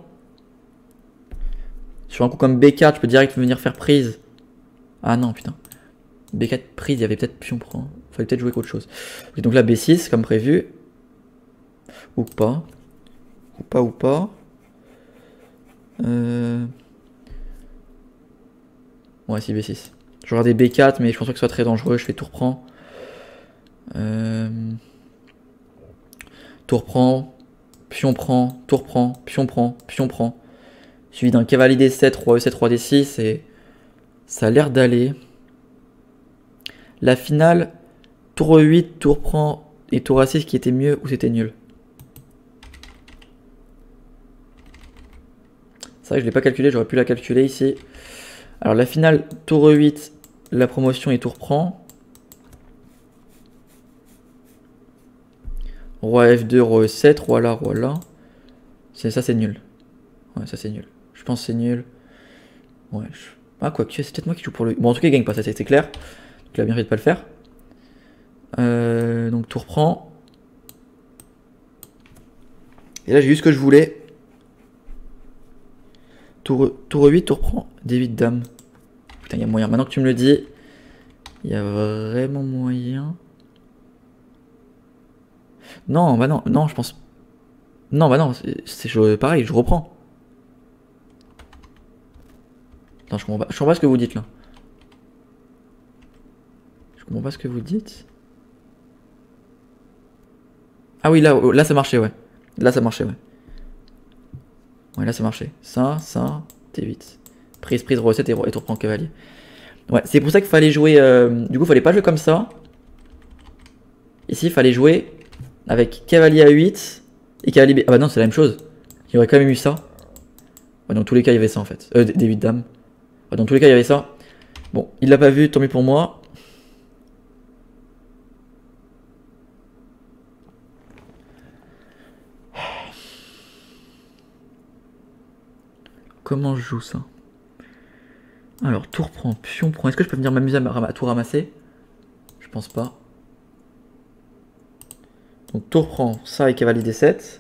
Sur un coup comme B4, je peux direct venir faire prise. Ah non, putain. B4 prise, il y avait peut-être pion prend. Il fallait peut-être jouer qu'autre chose. Okay, donc là, B6, comme prévu. Ou pas. Ou pas. Ouais, si, B6. Je vais regarder B4, mais je pense pas que ce soit très dangereux. Je fais tour prend. Tour prend. Pion prend. Tour prend. Pion prend. Pion prend. Suivi d'un cavalier D7, roi E7, roi D6. Et ça a l'air d'aller. La finale, tour E8, tour prend et tour A6 qui était mieux ou c'était nul? C'est vrai que je ne l'ai pas calculé, j'aurais pu la calculer ici. Alors la finale, tour E8, la promotion et tour prend. Roi F2, roi E7, roi là, roi là. Ça c'est nul. Ouais, ça c'est nul. Je pense que c'est nul. Ouais. Ah, quoi que c'est peut-être moi qui joue pour le... Bon, en tout cas, il gagne pas, ça c'est clair. Donc il a bien fait de pas le faire. Donc tour prend. Et là j'ai eu ce que je voulais. Tour E8, tour prend. D8 dame. Putain, il y a moyen. Maintenant que tu me le dis, il y a vraiment moyen. Non, bah non, non, je pense. Non, bah non, c'est pareil, je reprends. Non, je comprends pas ce que vous dites là. comprends pas ce que vous dites. Ah oui, là ça marchait, ouais. Là ça marchait, ouais. Ouais, là ça marchait. Ça, T8. Prise, recette et tu reprends le cavalier. Ouais, c'est pour ça qu'il fallait jouer... du coup, fallait pas jouer comme ça. Ici, il fallait jouer avec cavalier A8 et cavalier B. Ah bah non, c'est la même chose. Il y aurait quand même eu ça. Ouais, dans tous les cas, il y avait ça en fait. Des 8 dames. Ouais, dans tous les cas, il y avait ça. Bon, il l'a pas vu, tant mieux pour moi. Comment je joue ça? Alors, tour prend, pion prend. Est-ce que je peux venir m'amuser à tout ramasser? Je pense pas. Donc, tour prend ça et cavalier D7.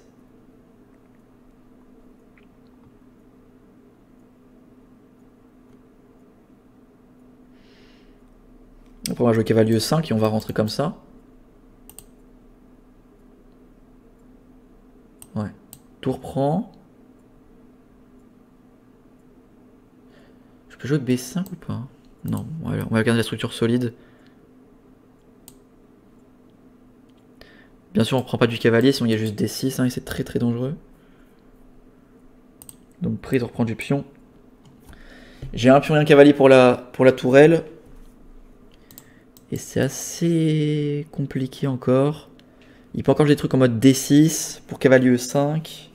Après, on va jouer cavalier E5 et on va rentrer comme ça. Ouais. Tour prend. Je peux jouer B5 ou pas? Non, on va garder la structure solide. Bien sûr, on prend pas du cavalier, sinon il y a juste D6, hein, et c'est très très dangereux. Donc prise, on reprend du pion. J'ai un pion et un cavalier pour la tourelle. Et c'est assez compliqué encore. Il peut encore des trucs en mode D6 pour cavalier E5.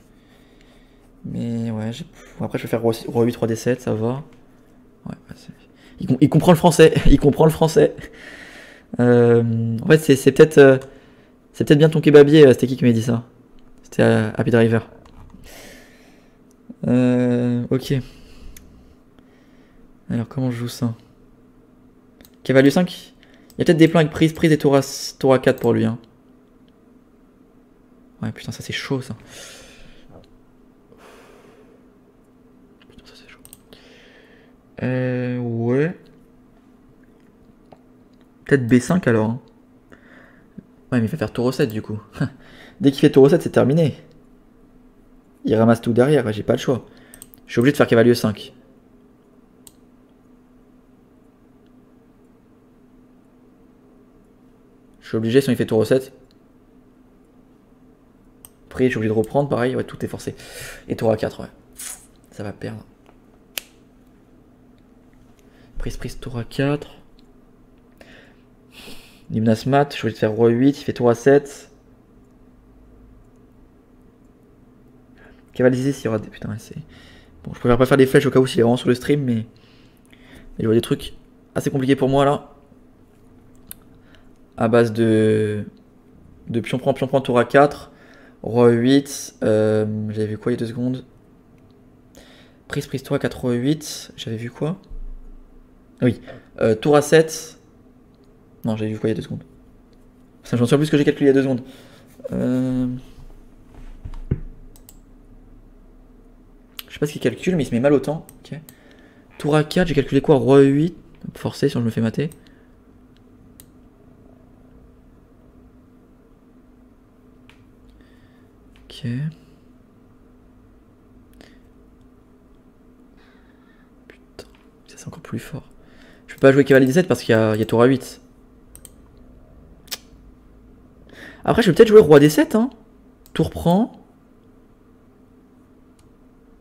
Mais ouais, après je vais faire roi 8, roi D7, ça va. Ouais, il comprend le français, il comprend le français. En fait, c'est peut-être bien ton kebabier, c'était qui m'a dit ça? C'était Happy Driver. Ok. Alors comment je joue ça? Cavalier 5. Il y a peut-être des plans avec prise et tour A4 pour lui. Hein. Ouais, putain, ça c'est chaud ça. Putain, ça c'est chaud. Ouais. Peut-être B5 alors. Hein. Ouais, mais il va faire tour E7 du coup. Dès qu'il fait tour E7, c'est terminé. Il ramasse tout derrière, j'ai pas le choix. Je suis obligé de faire cavalier 5. Je suis obligé, sinon il fait tour E7. Après, je suis obligé de reprendre, pareil, ouais, tout est forcé. Et tour A4, ouais. Ça va perdre. Prise, tour A4. Il menace mat, je suis obligé de faire roi 8, il fait tour A7. Cavalier 6, il y aura des... Putain, c'est... Bon, je préfère pas faire des flèches au cas où s'il est vraiment sur le stream, mais... Il y aura des trucs assez compliqués pour moi, là. À base de pion prend, tour A4. Roi 8. J'avais vu quoi il y a 2 secondes? Prise, tour A4, roi 8. J'avais vu quoi? Oui. Tour A7. Non, j'avais vu quoi il y a 2 secondes? Ça, j'en sais plus ce que j'ai calculé il y a 2 secondes. Je sais pas ce qu'il calcule, mais il se met mal au temps. Okay. Tour A4, j'ai calculé quoi? Roi 8. Forcé si on me le fait mater. Ok. Putain, ça c'est encore plus fort. Je peux pas jouer cavalier D7 parce qu'il y a tour A8. Après, je vais peut-être jouer roi D7. Hein. Tour prend.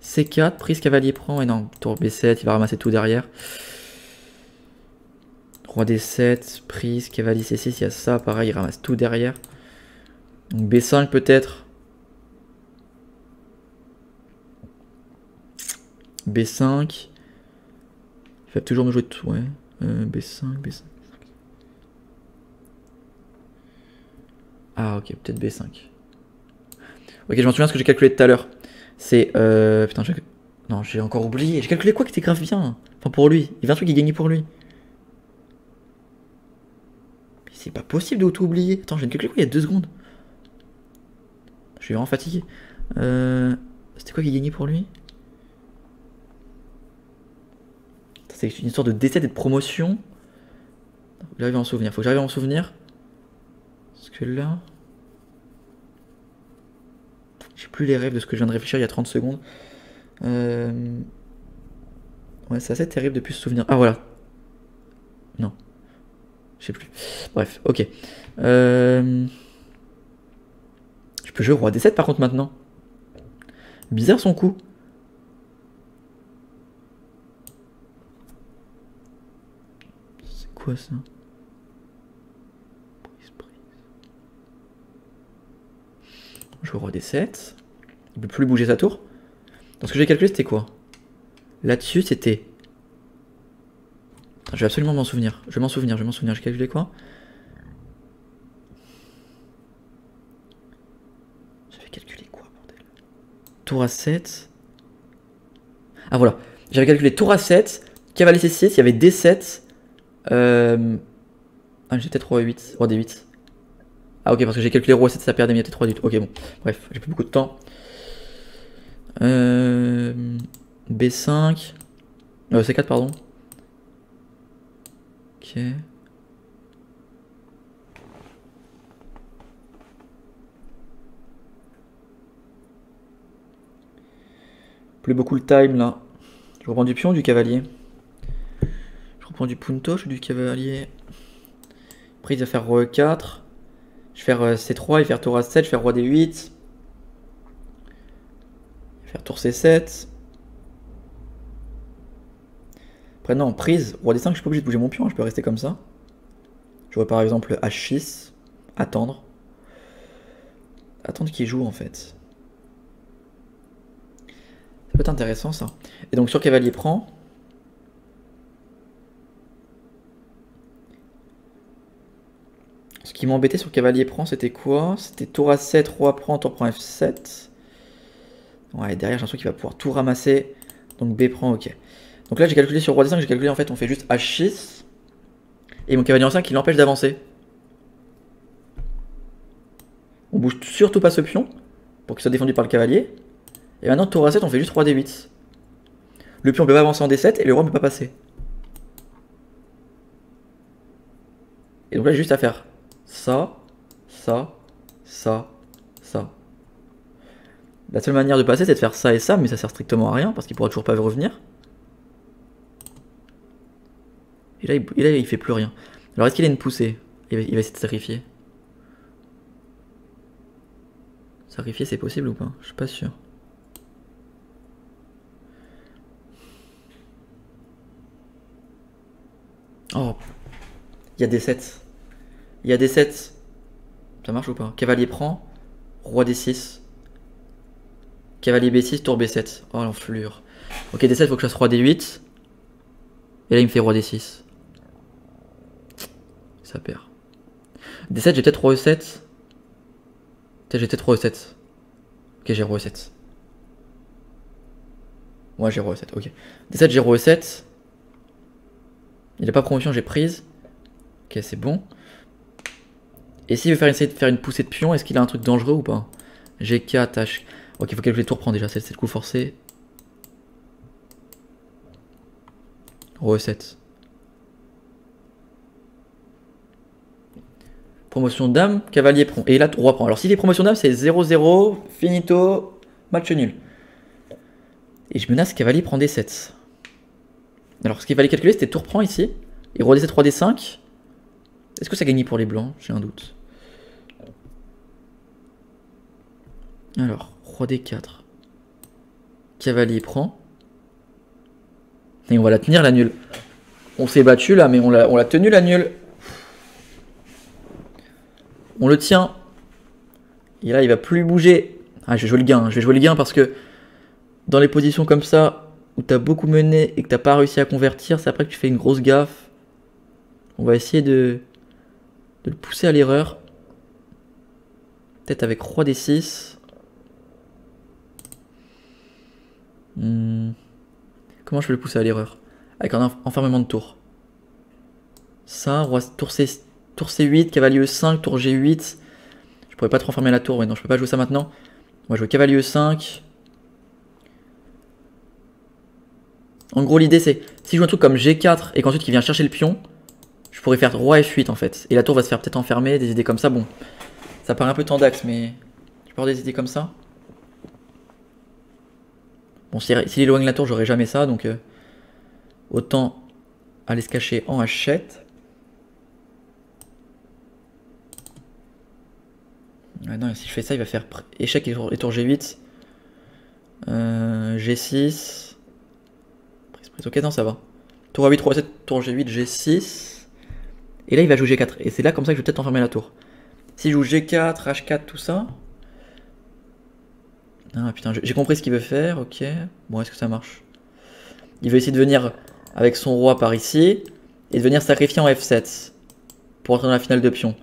C4, prise, cavalier prend. Et non, tour B7, il va ramasser tout derrière. Roi D7, prise, cavalier C6, il y a ça, pareil, il ramasse tout derrière. Donc B5 peut-être. B5. Il va toujours me jouer tout, ouais. B5. Ah ok, peut-être B5. Ok, je m'en souviens ce que j'ai calculé tout à l'heure. C'est... putain, non, j'ai encore oublié. J'ai calculé quoi qui était grave bien. Enfin, pour lui. Il y avait un truc qui gagnait pour lui. Mais c'est pas possible de tout oublier. Attends, j'ai calculé quoi il y a 2 secondes. Je suis vraiment fatigué. C'était quoi qui gagnait pour lui? C'est une sorte de D7 et de promotion. J'arrive à en souvenir. Faut que j'arrive à en souvenir. Parce que là... J'ai plus les rêves de ce que je viens de réfléchir il y a 30 secondes. Ouais, c'est assez terrible de plus se souvenir. Ah voilà. Non. Je sais plus. Bref, ok. Je peux jouer roi D7 par contre maintenant. Bizarre son coup. C'est quoi ça? Je joue roi D7. Il peut plus bouger sa tour. Donc ce que j'ai calculé c'était quoi? Là-dessus c'était... Je vais absolument m'en souvenir. Je vais m'en souvenir. J'ai calculé quoi? J'avais calculé quoi, bordel? Tour A7. Ah voilà. J'avais calculé tour A7, cavalier C6, il y avait D7. Ah, j'ai peut-être roi E8, roi D8. Ah ok, parce que j'ai calculé roi 7, ça perdait, mais il y a peut-être roi D8. Ok, bon. Bref, j'ai plus beaucoup de temps. B5. C4, pardon. Ok. Plus beaucoup le time là. Je reprends du pion ou du cavalier? Je reprends du puntoche ou du cavalier? Après il va faire roi E4. Je vais faire C3, il va faire tour A7, je vais faire roi D8. Il va faire tour C7. Après non, prise, roi D5, je suis pas obligé de bouger mon pion, je peux rester comme ça. J'aurais par exemple H6, attendre. Attendre qu'il joue en fait. Ça peut être intéressant ça. Et donc sur cavalier prend. Ce qui m'embêtait sur cavalier prend, c'était quoi? C'était tour A7, roi prend, tour prend F7. Ouais, derrière j'ai l'impression qu'il va pouvoir tout ramasser. Donc B prend, ok. Donc là j'ai calculé sur roi D5, j'ai calculé en fait on fait juste H6. Et mon cavalier en 5 il l'empêche d'avancer. On bouge surtout pas ce pion pour qu'il soit défendu par le cavalier. Et maintenant tour A7 on fait juste roi D8. Le pion peut pas avancer en D7 et le roi ne peut pas passer. Et donc là j'ai juste à faire ça, ça, ça, ça. La seule manière de passer c'est de faire ça et ça, mais ça sert strictement à rien parce qu'il pourra toujours pas revenir. Et là il fait plus rien. Alors est-ce qu'il a une poussée? Il va essayer de sacrifier. Sacrifier c'est possible ou pas? Je suis pas sûr. Oh, il y a des 7. Il y a des 7. Ça marche ou pas? Cavalier prend, roi D6. Cavalier B6, tour B7. Oh l'enflure. Ok, D7, faut que je fasse roi D8. Et là, il me fait roi D6. Ça perd. D7, j'ai peut-être roi E7. Peut-être j'ai peut-être roi E7. Ok, j'ai roi E7. Ouais, j'ai roi E7, ok. D7, j'ai roi E7. Il a pas promotion, j'ai prise. Ok, c'est bon. Et s'il veut essayer de faire une poussée de pion, est-ce qu'il a un truc dangereux ou pas? G4, H. Ok, il faut calculer le tour prend déjà, c'est le coup forcé. Roi E7. Promotion dame, cavalier prend. Et là, roi prend. Alors s'il fait promotion dame, c'est 0-0, finito, match nul. Et je menace cavalier prend D7. Alors ce qu'il fallait calculer, c'était tour prend ici. Et roi D7, roi D5. Est-ce que ça gagne pour les blancs? J'ai un doute. Alors, roi D4. Cavalier prend. Et on va la tenir la nulle. On s'est battu là, mais on l'a tenu la nulle. On le tient. Et là, il va plus bouger. Ah, je vais jouer le gain. Je vais jouer le gain parce que dans les positions comme ça, où t'as beaucoup mené et que t'as pas réussi à convertir, c'est après que tu fais une grosse gaffe. On va essayer de le pousser à l'erreur. Peut-être avec roi D6. Comment je peux le pousser à l'erreur? Avec un enfermement de tour. Ça, roi, tour C8, cavalier E5, tour G8. Je pourrais pas trop enfermer la tour, mais non, je peux pas jouer ça maintenant. On va jouer cavalier E5. En gros, l'idée c'est, si je joue un truc comme G4 et qu'ensuite il vient chercher le pion, je pourrais faire roi F8 en fait. Et la tour va se faire peut-être enfermer, des idées comme ça. Bon, ça paraît un peu tendax, mais tu peux avoir des idées comme ça. Bon, s'il éloigne la tour, j'aurai jamais ça, donc autant aller se cacher en H7. Ah non, si je fais ça, il va faire échec et tour G8. G6. Prise, prise. Ok, non, ça va. Tour A8, tour A7, tour G8, G6. Et là, il va jouer G4. Et c'est là, comme ça, que je vais peut-être enfermer la tour. S'il joue G4, H4, tout ça. Ah putain, j'ai compris ce qu'il veut faire, ok. Bon, est-ce que ça marche? Il veut essayer de venir avec son roi par ici. Et de venir sacrifier en F7. Pour entrer dans la finale de pion.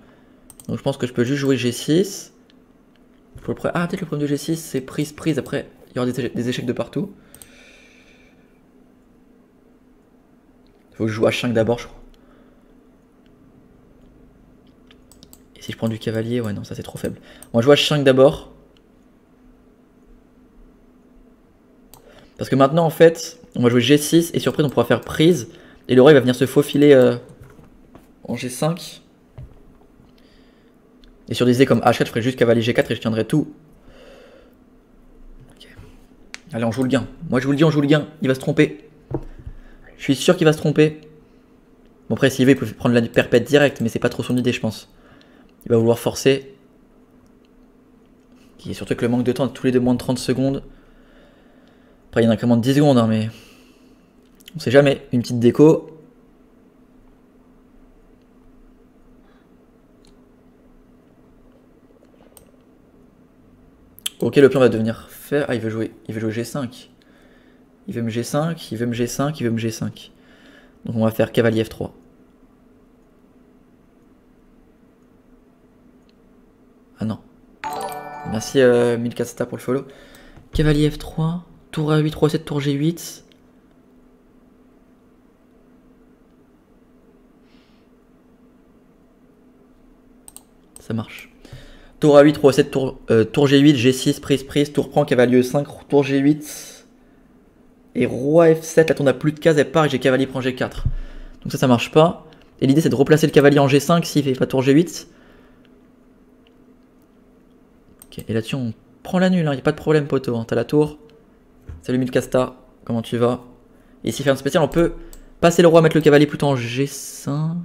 Donc je pense que je peux juste jouer G6. Ah, peut-être le problème de G6, c'est prise, prise. Après, il y aura des échecs de partout. Il faut que je joue H5 d'abord, je crois. Et si je prends du cavalier, ouais, non, ça c'est trop faible. On va jouer H5 d'abord. Parce que maintenant, en fait, on va jouer G6 et surprise, on pourra faire prise. Et le roi, il va venir se faufiler en G5. Et sur des idées comme H4, je ferai juste cavalier G4 et je tiendrai tout. Okay. Allez, on joue le gain. Moi, je vous le dis, on joue le gain. Il va se tromper. Je suis sûr qu'il va se tromper. Bon, après, s'il veut, il peut prendre la perpète direct, mais c'est pas trop son idée, je pense. Il va vouloir forcer. Et surtout que le manque de temps, tous les deux moins de 30 secondes. Après, il y en a incrément de 10 secondes, hein, mais on sait jamais. Une petite déco. Ok, le pion va devenir faire. Ah, il veut jouer G5. Il veut me G5, il veut me G5, il veut me G5. Donc on va faire cavalier F3. Ah non. Merci Milkasta pour le follow. Cavalier F3, tour A8, roi 7, tour G8. Ça marche. Tour A8, roi 7, tour G8, G6, prise, prise, tour prend, cavalier E5, tour G8. Et roi F7, là on a plus de cases, elle part et j'ai cavalier prend G4. Donc ça marche pas. Et l'idée c'est de replacer le cavalier en G5 s'il fait pas tour G8. Ok, et là-dessus on prend la nulle, hein, y a pas de problème poteau, hein. T'as la tour. Salut Milkasta, comment tu vas? Et s'il fait un spécial, on peut passer le roi, mettre le cavalier plutôt en G5.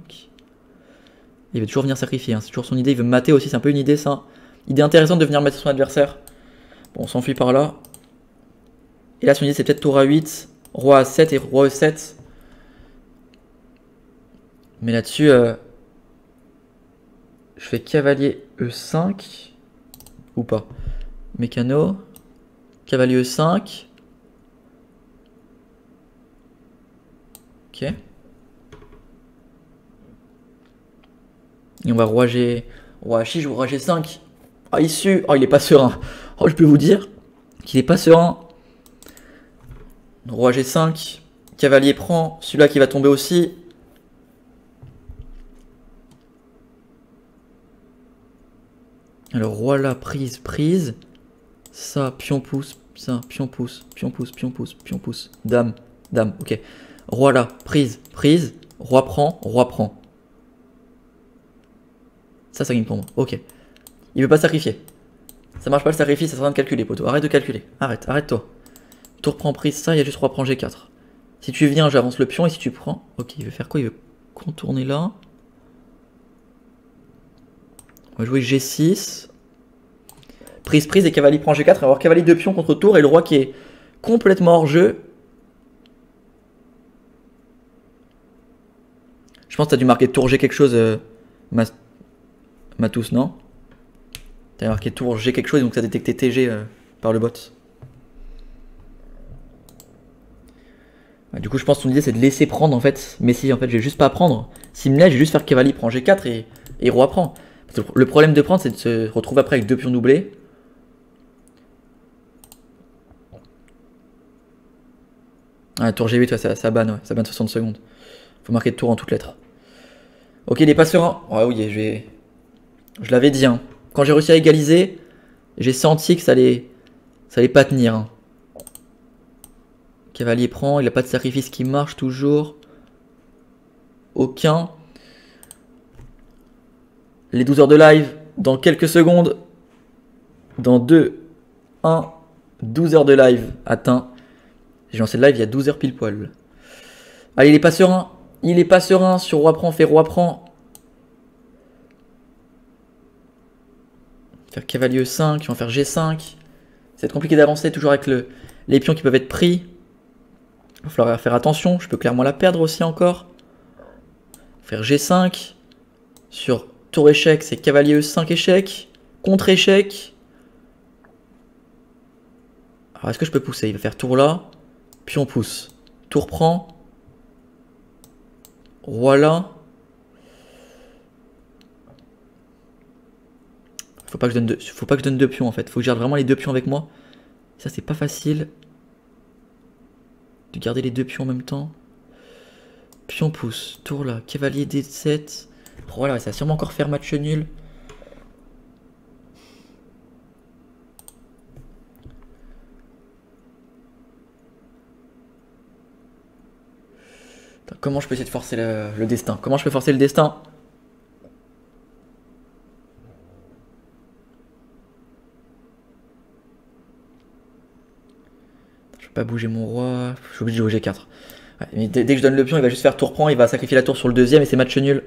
Il veut toujours venir sacrifier, hein. C'est toujours son idée, il veut me mater aussi, c'est un peu une idée ça. Idée intéressante de venir mater son adversaire. Bon, on s'enfuit par là. Et là son idée c'est peut-être tour A8, roi A7 et roi E7. Mais là-dessus, je fais cavalier E5 ou pas. Mécano, cavalier E5. Ok. Et on va roi G, roi H6 ou roi G5. Ah, issu. Oh, il est pas serein. Oh, je peux vous dire qu'il est pas serein. Roi G5. Cavalier prend. Celui-là qui va tomber aussi. Alors, roi là, prise, prise. Ça, pion pousse. Ça, pion pousse. Pion pousse, pion pousse, pion pousse. Dame, dame, ok. Roi là, prise, prise. Roi prend, roi prend. Ça gagne pour moi. Ok. Il veut pas sacrifier. Ça marche pas le sacrifice, ça sert à rien de calculer, poteau. Arrête de calculer. Arrête, arrête-toi. Tour prend prise, ça, il y a juste roi prend G4. Si tu viens, j'avance le pion, et si tu prends... Ok, il veut faire quoi? Il veut contourner là. On va jouer G6. Prise, prise, et cavalier prend G4. Il va avoir cavalier de pion contre tour, et le roi qui est complètement hors jeu. Je pense que t'as dû marquer tour G quelque chose, Matus, non? T'as marqué tour G quelque chose, donc t'as détecté TG par le bot. Du coup, je pense que son idée c'est de laisser prendre en fait. Mais si en fait j'ai juste pas à prendre, s'il me laisse, j'ai juste faire cavalier prend G4 et roi prend. Parce que le problème de prendre, c'est de se retrouver après avec deux pions doublés. Ah, tour G8, ouais, ça banne, ouais, ça banne 60 secondes. Faut marquer de tour en toutes lettres. Ok, il est pas serein. Ouais, oui, je l'avais dit, hein. Quand j'ai réussi à égaliser, j'ai senti que ça allait pas tenir, hein. Cavalier prend, il a pas de sacrifice qui marche toujours. Aucun. Les 12 heures de live dans quelques secondes. Dans 2, 1, 12 heures de live atteint. J'ai lancé le live il y a 12 heures pile poil. Allez, il est pas serein. Il est pas serein sur roi prend, fait roi prend. Faire cavalier E5, ils vont faire G5. C'est compliqué d'avancer toujours avec les pions qui peuvent être pris. Il va falloir faire attention, je peux clairement la perdre aussi encore. Faire G5. Sur tour échec, c'est cavalier E5 échec. Contre échec. Alors est-ce que je peux pousser? Il va faire tour là. Pion pousse. Tour prend. Roi là. Faut pas que je donne deux pions en fait. Faut que je garde vraiment les deux pions avec moi. Ça c'est pas facile. De garder les deux pions en même temps. Pion pousse. Tour là. Cavalier D7. Voilà, ça va sûrement encore faire match nul. Attends, comment je peux essayer de forcer le destin? Comment je peux forcer le destin? Je peux pas bouger mon roi. Je suis obligé de jouer G4. Ouais, mais dès que je donne le pion, il va juste faire tour prend. Il va sacrifier la tour sur le deuxième et c'est match nul.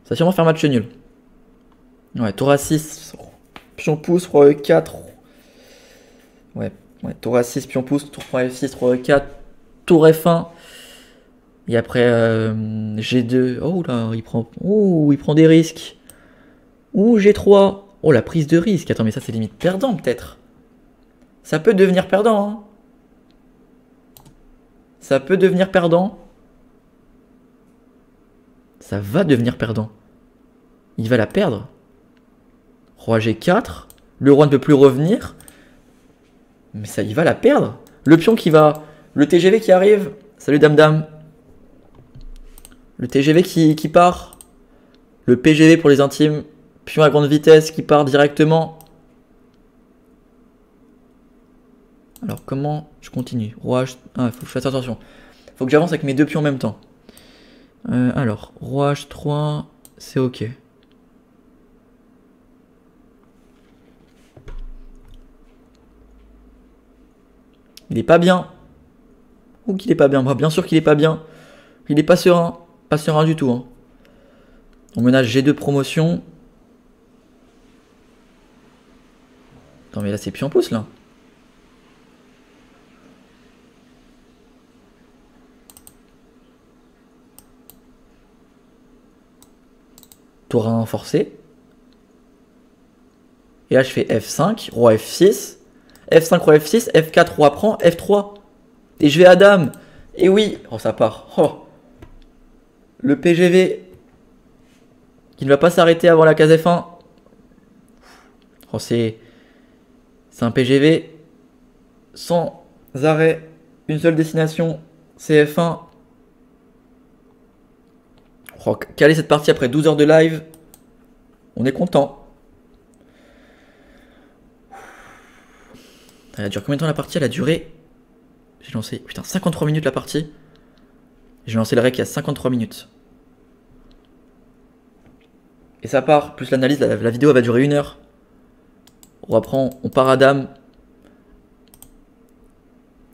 Ça va sûrement faire match nul. Ouais, tour A6. Pion pousse, roi E4. Ouais, tour A6, pion pousse, tour prend F6, roi E4. Tour F1. Et après G2. Oh là, il prend des risques. Ouh, G3. Oh, la prise de risque. Attends, mais ça c'est limite perdant peut-être. Ça peut devenir perdant. Hein. Ça peut devenir perdant. Ça va devenir perdant. Il va la perdre. Roi G4. Le roi ne peut plus revenir. Mais ça, il va la perdre. Le pion qui va... Le TGV qui arrive. Salut dame dame. Le TGV qui part. Le PGV pour les intimes. Pion à grande vitesse qui part directement. Alors comment je continue? Roi H... Ah, faut que je fasse attention. Faut que j'avance avec mes deux pions en même temps. Alors, roi H3, c'est ok. Il est pas bien. Ou qu'il est pas bien. Bah, bien sûr qu'il est pas bien. Il est pas serein. Pas serein du tout. Hein. On menage G2 promotion. Attends, mais là c'est pion pouce là. Tour 1 forcé. Et là je fais F5, roi F6. F5, roi F6, F4, roi prend, F3. Et je vais à dame. Et oui. Oh, ça part. Oh. Le PGV qui ne va pas s'arrêter avant la case F1. Oh, c'est un PGV sans arrêt. Une seule destination. C'est F1. Oh, caler cette partie après 12 heures de live. On est content. Elle a duré combien de temps la partie? Elle a duré... J'ai lancé... Putain, 53 minutes la partie. J'ai lancé le rec il y a 53 minutes. Et ça part, plus l'analyse, la vidéo elle va durer 1 heure. On reprend, on part à dame.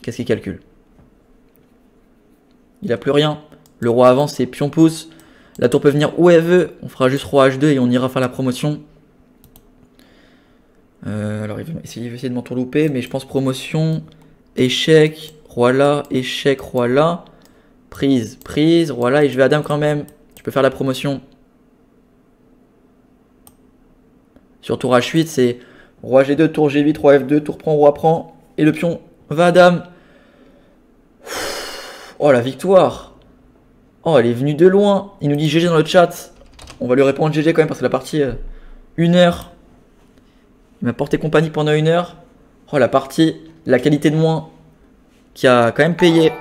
Qu'est-ce qu'il calcule? Il a plus rien. Le roi avance, c'est pion pouce. La tour peut venir où elle veut. On fera juste roi H2 et on ira faire la promotion. Alors il veut essayer de m'entourlouper, mais je pense promotion, échec, roi là, échec, roi là, prise, prise, roi là, et je vais à dame quand même. Je peux faire la promotion. Sur tour H8, c'est roi G2, tour G8, roi F2, tour prend, et le pion va à dame. Oh la victoire. Oh elle est venue de loin. Il nous dit GG dans le chat. On va lui répondre GG quand même parce que la partie 1 heure. Il m'a porté compagnie pendant 1 heure. Oh la partie, la qualité de moins qui a quand même payé.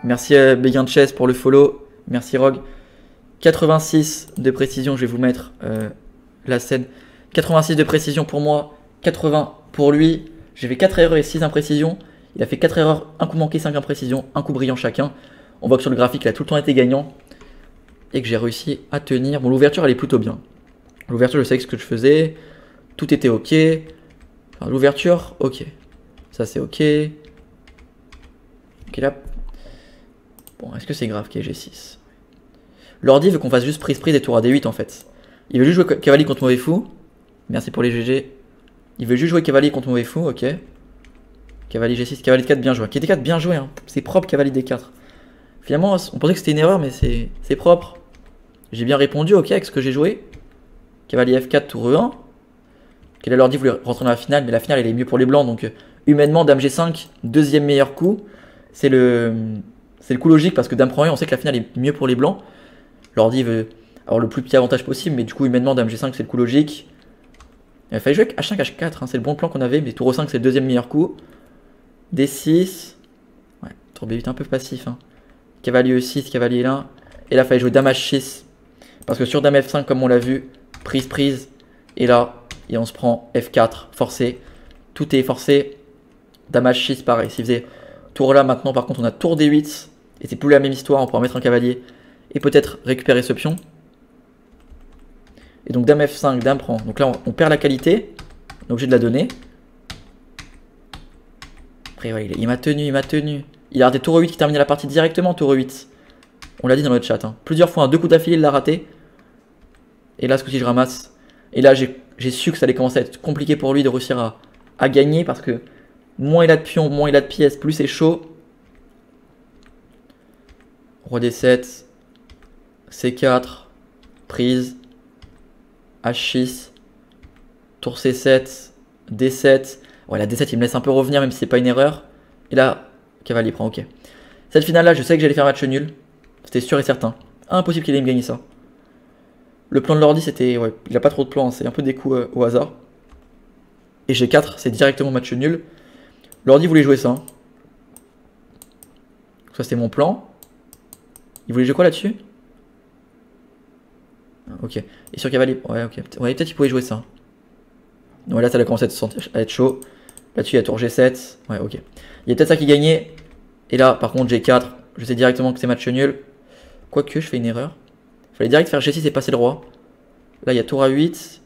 Merci Béguin de Chess pour le follow. Merci Rogue. 86 de précision, je vais vous mettre la scène. 86 de précision pour moi, 80 pour lui. J'ai fait 4 erreurs et 6 imprécisions. Il a fait 4 erreurs, un coup manqué, 5 imprécisions, un coup brillant chacun. On voit que sur le graphique, il a tout le temps été gagnant. Et que j'ai réussi à tenir. Bon, l'ouverture, elle est plutôt bien. L'ouverture, je sais ce que je faisais. Tout était ok. Enfin, l'ouverture, ok. Ça, c'est ok. Ok, là. Bon, est-ce que c'est grave qu'il y ait G6? L'ordi veut qu'on fasse juste prise-prise et tour à D8 en fait. Il veut juste jouer cavalier contre mauvais fou. Merci pour les GG. Il veut juste jouer cavalier contre mauvais fou, ok. Cavalier G6, cavalier D4 bien joué. Cavalier D4 bien joué, hein. C'est propre cavalier D4. Finalement, on pensait que c'était une erreur, mais c'est propre. J'ai bien répondu, ok, avec ce que j'ai joué. Cavalier F4, tour E1. Quel a leur dit voulait rentrer dans la finale, mais la finale elle est mieux pour les blancs, donc humainement, Dame G5, deuxième meilleur coup. C'est le coup logique parce que Dame prend E, on sait que la finale est mieux pour les blancs. L'ordi veut avoir le plus petit avantage possible, mais du coup, humainement, Dame G5, c'est le coup logique. Il fallait jouer avec H5, H4, hein, c'est le bon plan qu'on avait, mais tour E5, c'est le deuxième meilleur coup. D6. Ouais, tour B8 un peu passif. Hein. Cavalier E6, cavalier là. Et là, il fallait jouer Dame H6. Parce que sur Dame F5, comme on l'a vu, prise. Et là, et on se prend F4, forcé. Tout est forcé. Dame H6, pareil. S'il faisait tour là, maintenant, par contre, on a tour D8. Et c'est plus la même histoire, on pourra mettre un cavalier. Et peut-être récupérer ce pion. Et donc Dame F5, Dame prend. Donc là, on perd la qualité. On est obligé de la donner. Après, ouais, il m'a tenu, il m'a tenu. Il a raté tour E8 qui terminait la partie directement, tour E8. On l'a dit dans le chat. Hein. Plusieurs fois, 2 coups d'affilée, il l'a raté. Et là, ce coup-ci, je ramasse. Et là, j'ai su que ça allait commencer à être compliqué pour lui de réussir à gagner. Parce que moins il a de pions, moins il a de pièces, plus c'est chaud. Roi D7. C4. Prise. H6. Tour C7. D7. Ouais, la D7, il me laisse un peu revenir, même si c'est pas une erreur. Et là, cavalier prend, ok. Cette finale-là, je sais que j'allais faire match nul. C'était sûr et certain. Impossible qu'il ait me gagner ça. Le plan de l'ordi, c'était... Ouais, il a pas trop de plans, hein, c'est un peu des coups au hasard. Et G4, c'est directement match nul. L'ordi voulait jouer ça. Hein. Ça, c'était mon plan. Il voulait jouer quoi là-dessus? Ok. Et sur cavalier... Ouais, ok. Ouais, peut-être qu'il pouvait jouer ça. Ouais, là, ça a commencé à être chaud. Là-dessus, il y a tour G7. Ouais, ok. Il y a peut-être ça qui gagnait. Et là, par contre, G4. Je sais directement que c'est match nul. Quoique, je fais une erreur. Il fallait direct faire G6 et passer le roi. Là, il y a tour A8.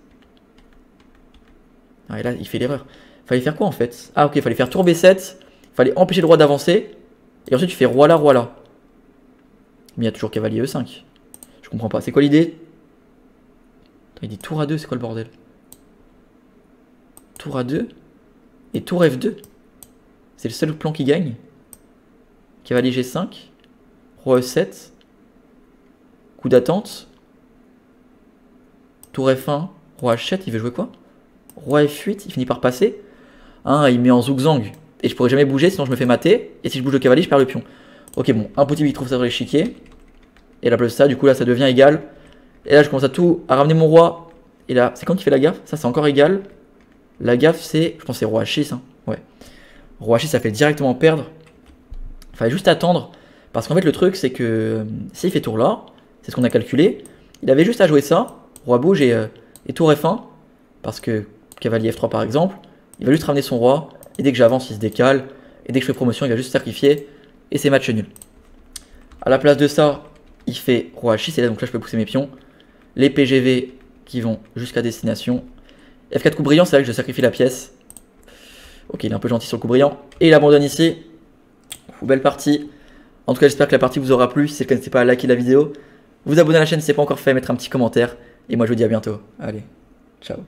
Ah, et là, il fait l'erreur. Il fallait faire quoi, en fait? Ah, ok, il fallait faire tour B7. Il fallait empêcher le roi d'avancer. Et ensuite, tu fais roi là, roi là. Mais il y a toujours cavalier E5. Je comprends pas. C'est quoi l'idée? Il dit tour A2, c'est quoi le bordel? Tour A2 et tour F2. C'est le seul plan qui gagne. Cavalier G5. Roi E7. Coup d'attente. Tour F1. Roi H7. Il veut jouer quoi? Roi F8. Il finit par passer. Ah, il met en zugzang. Et je pourrais jamais bouger sinon je me fais mater. Et si je bouge le cavalier, je perds le pion. Ok, bon. Impossible, il trouve ça sur l'échiquier. Et là, plus ça, du coup, là, ça devient égal. Et là, je commence à ramener mon roi. Et là, c'est quand qu'il fait la gaffe? Ça, c'est encore égal. La gaffe, c'est... Je pense que c'est roi H6. Hein. Ouais. Roi H6, ça fait directement perdre. Il fallait juste attendre. Parce qu'en fait, le truc, c'est que s'il fait tour là, c'est ce qu'on a calculé. Il avait juste à jouer ça. Roi bouge et tour F1. Parce que cavalier F3, par exemple. Il va juste ramener son roi. Et dès que j'avance, il se décale. Et dès que je fais promotion, il va juste sacrifier. Et c'est match nul. À la place de ça, il fait roi H6. Et là, donc là, je peux pousser mes pions. Les PGV qui vont jusqu'à destination. F4 coup brillant, c'est là que je sacrifie la pièce. Ok, il est un peu gentil sur le coup brillant. Et il abandonne ici. Belle partie. En tout cas, j'espère que la partie vous aura plu. Si c'est le cas, n'hésitez pas à liker la vidéo. Vous abonner à la chaîne si ce n'est pas encore fait, mettre un petit commentaire. Et moi, je vous dis à bientôt. Allez, ciao.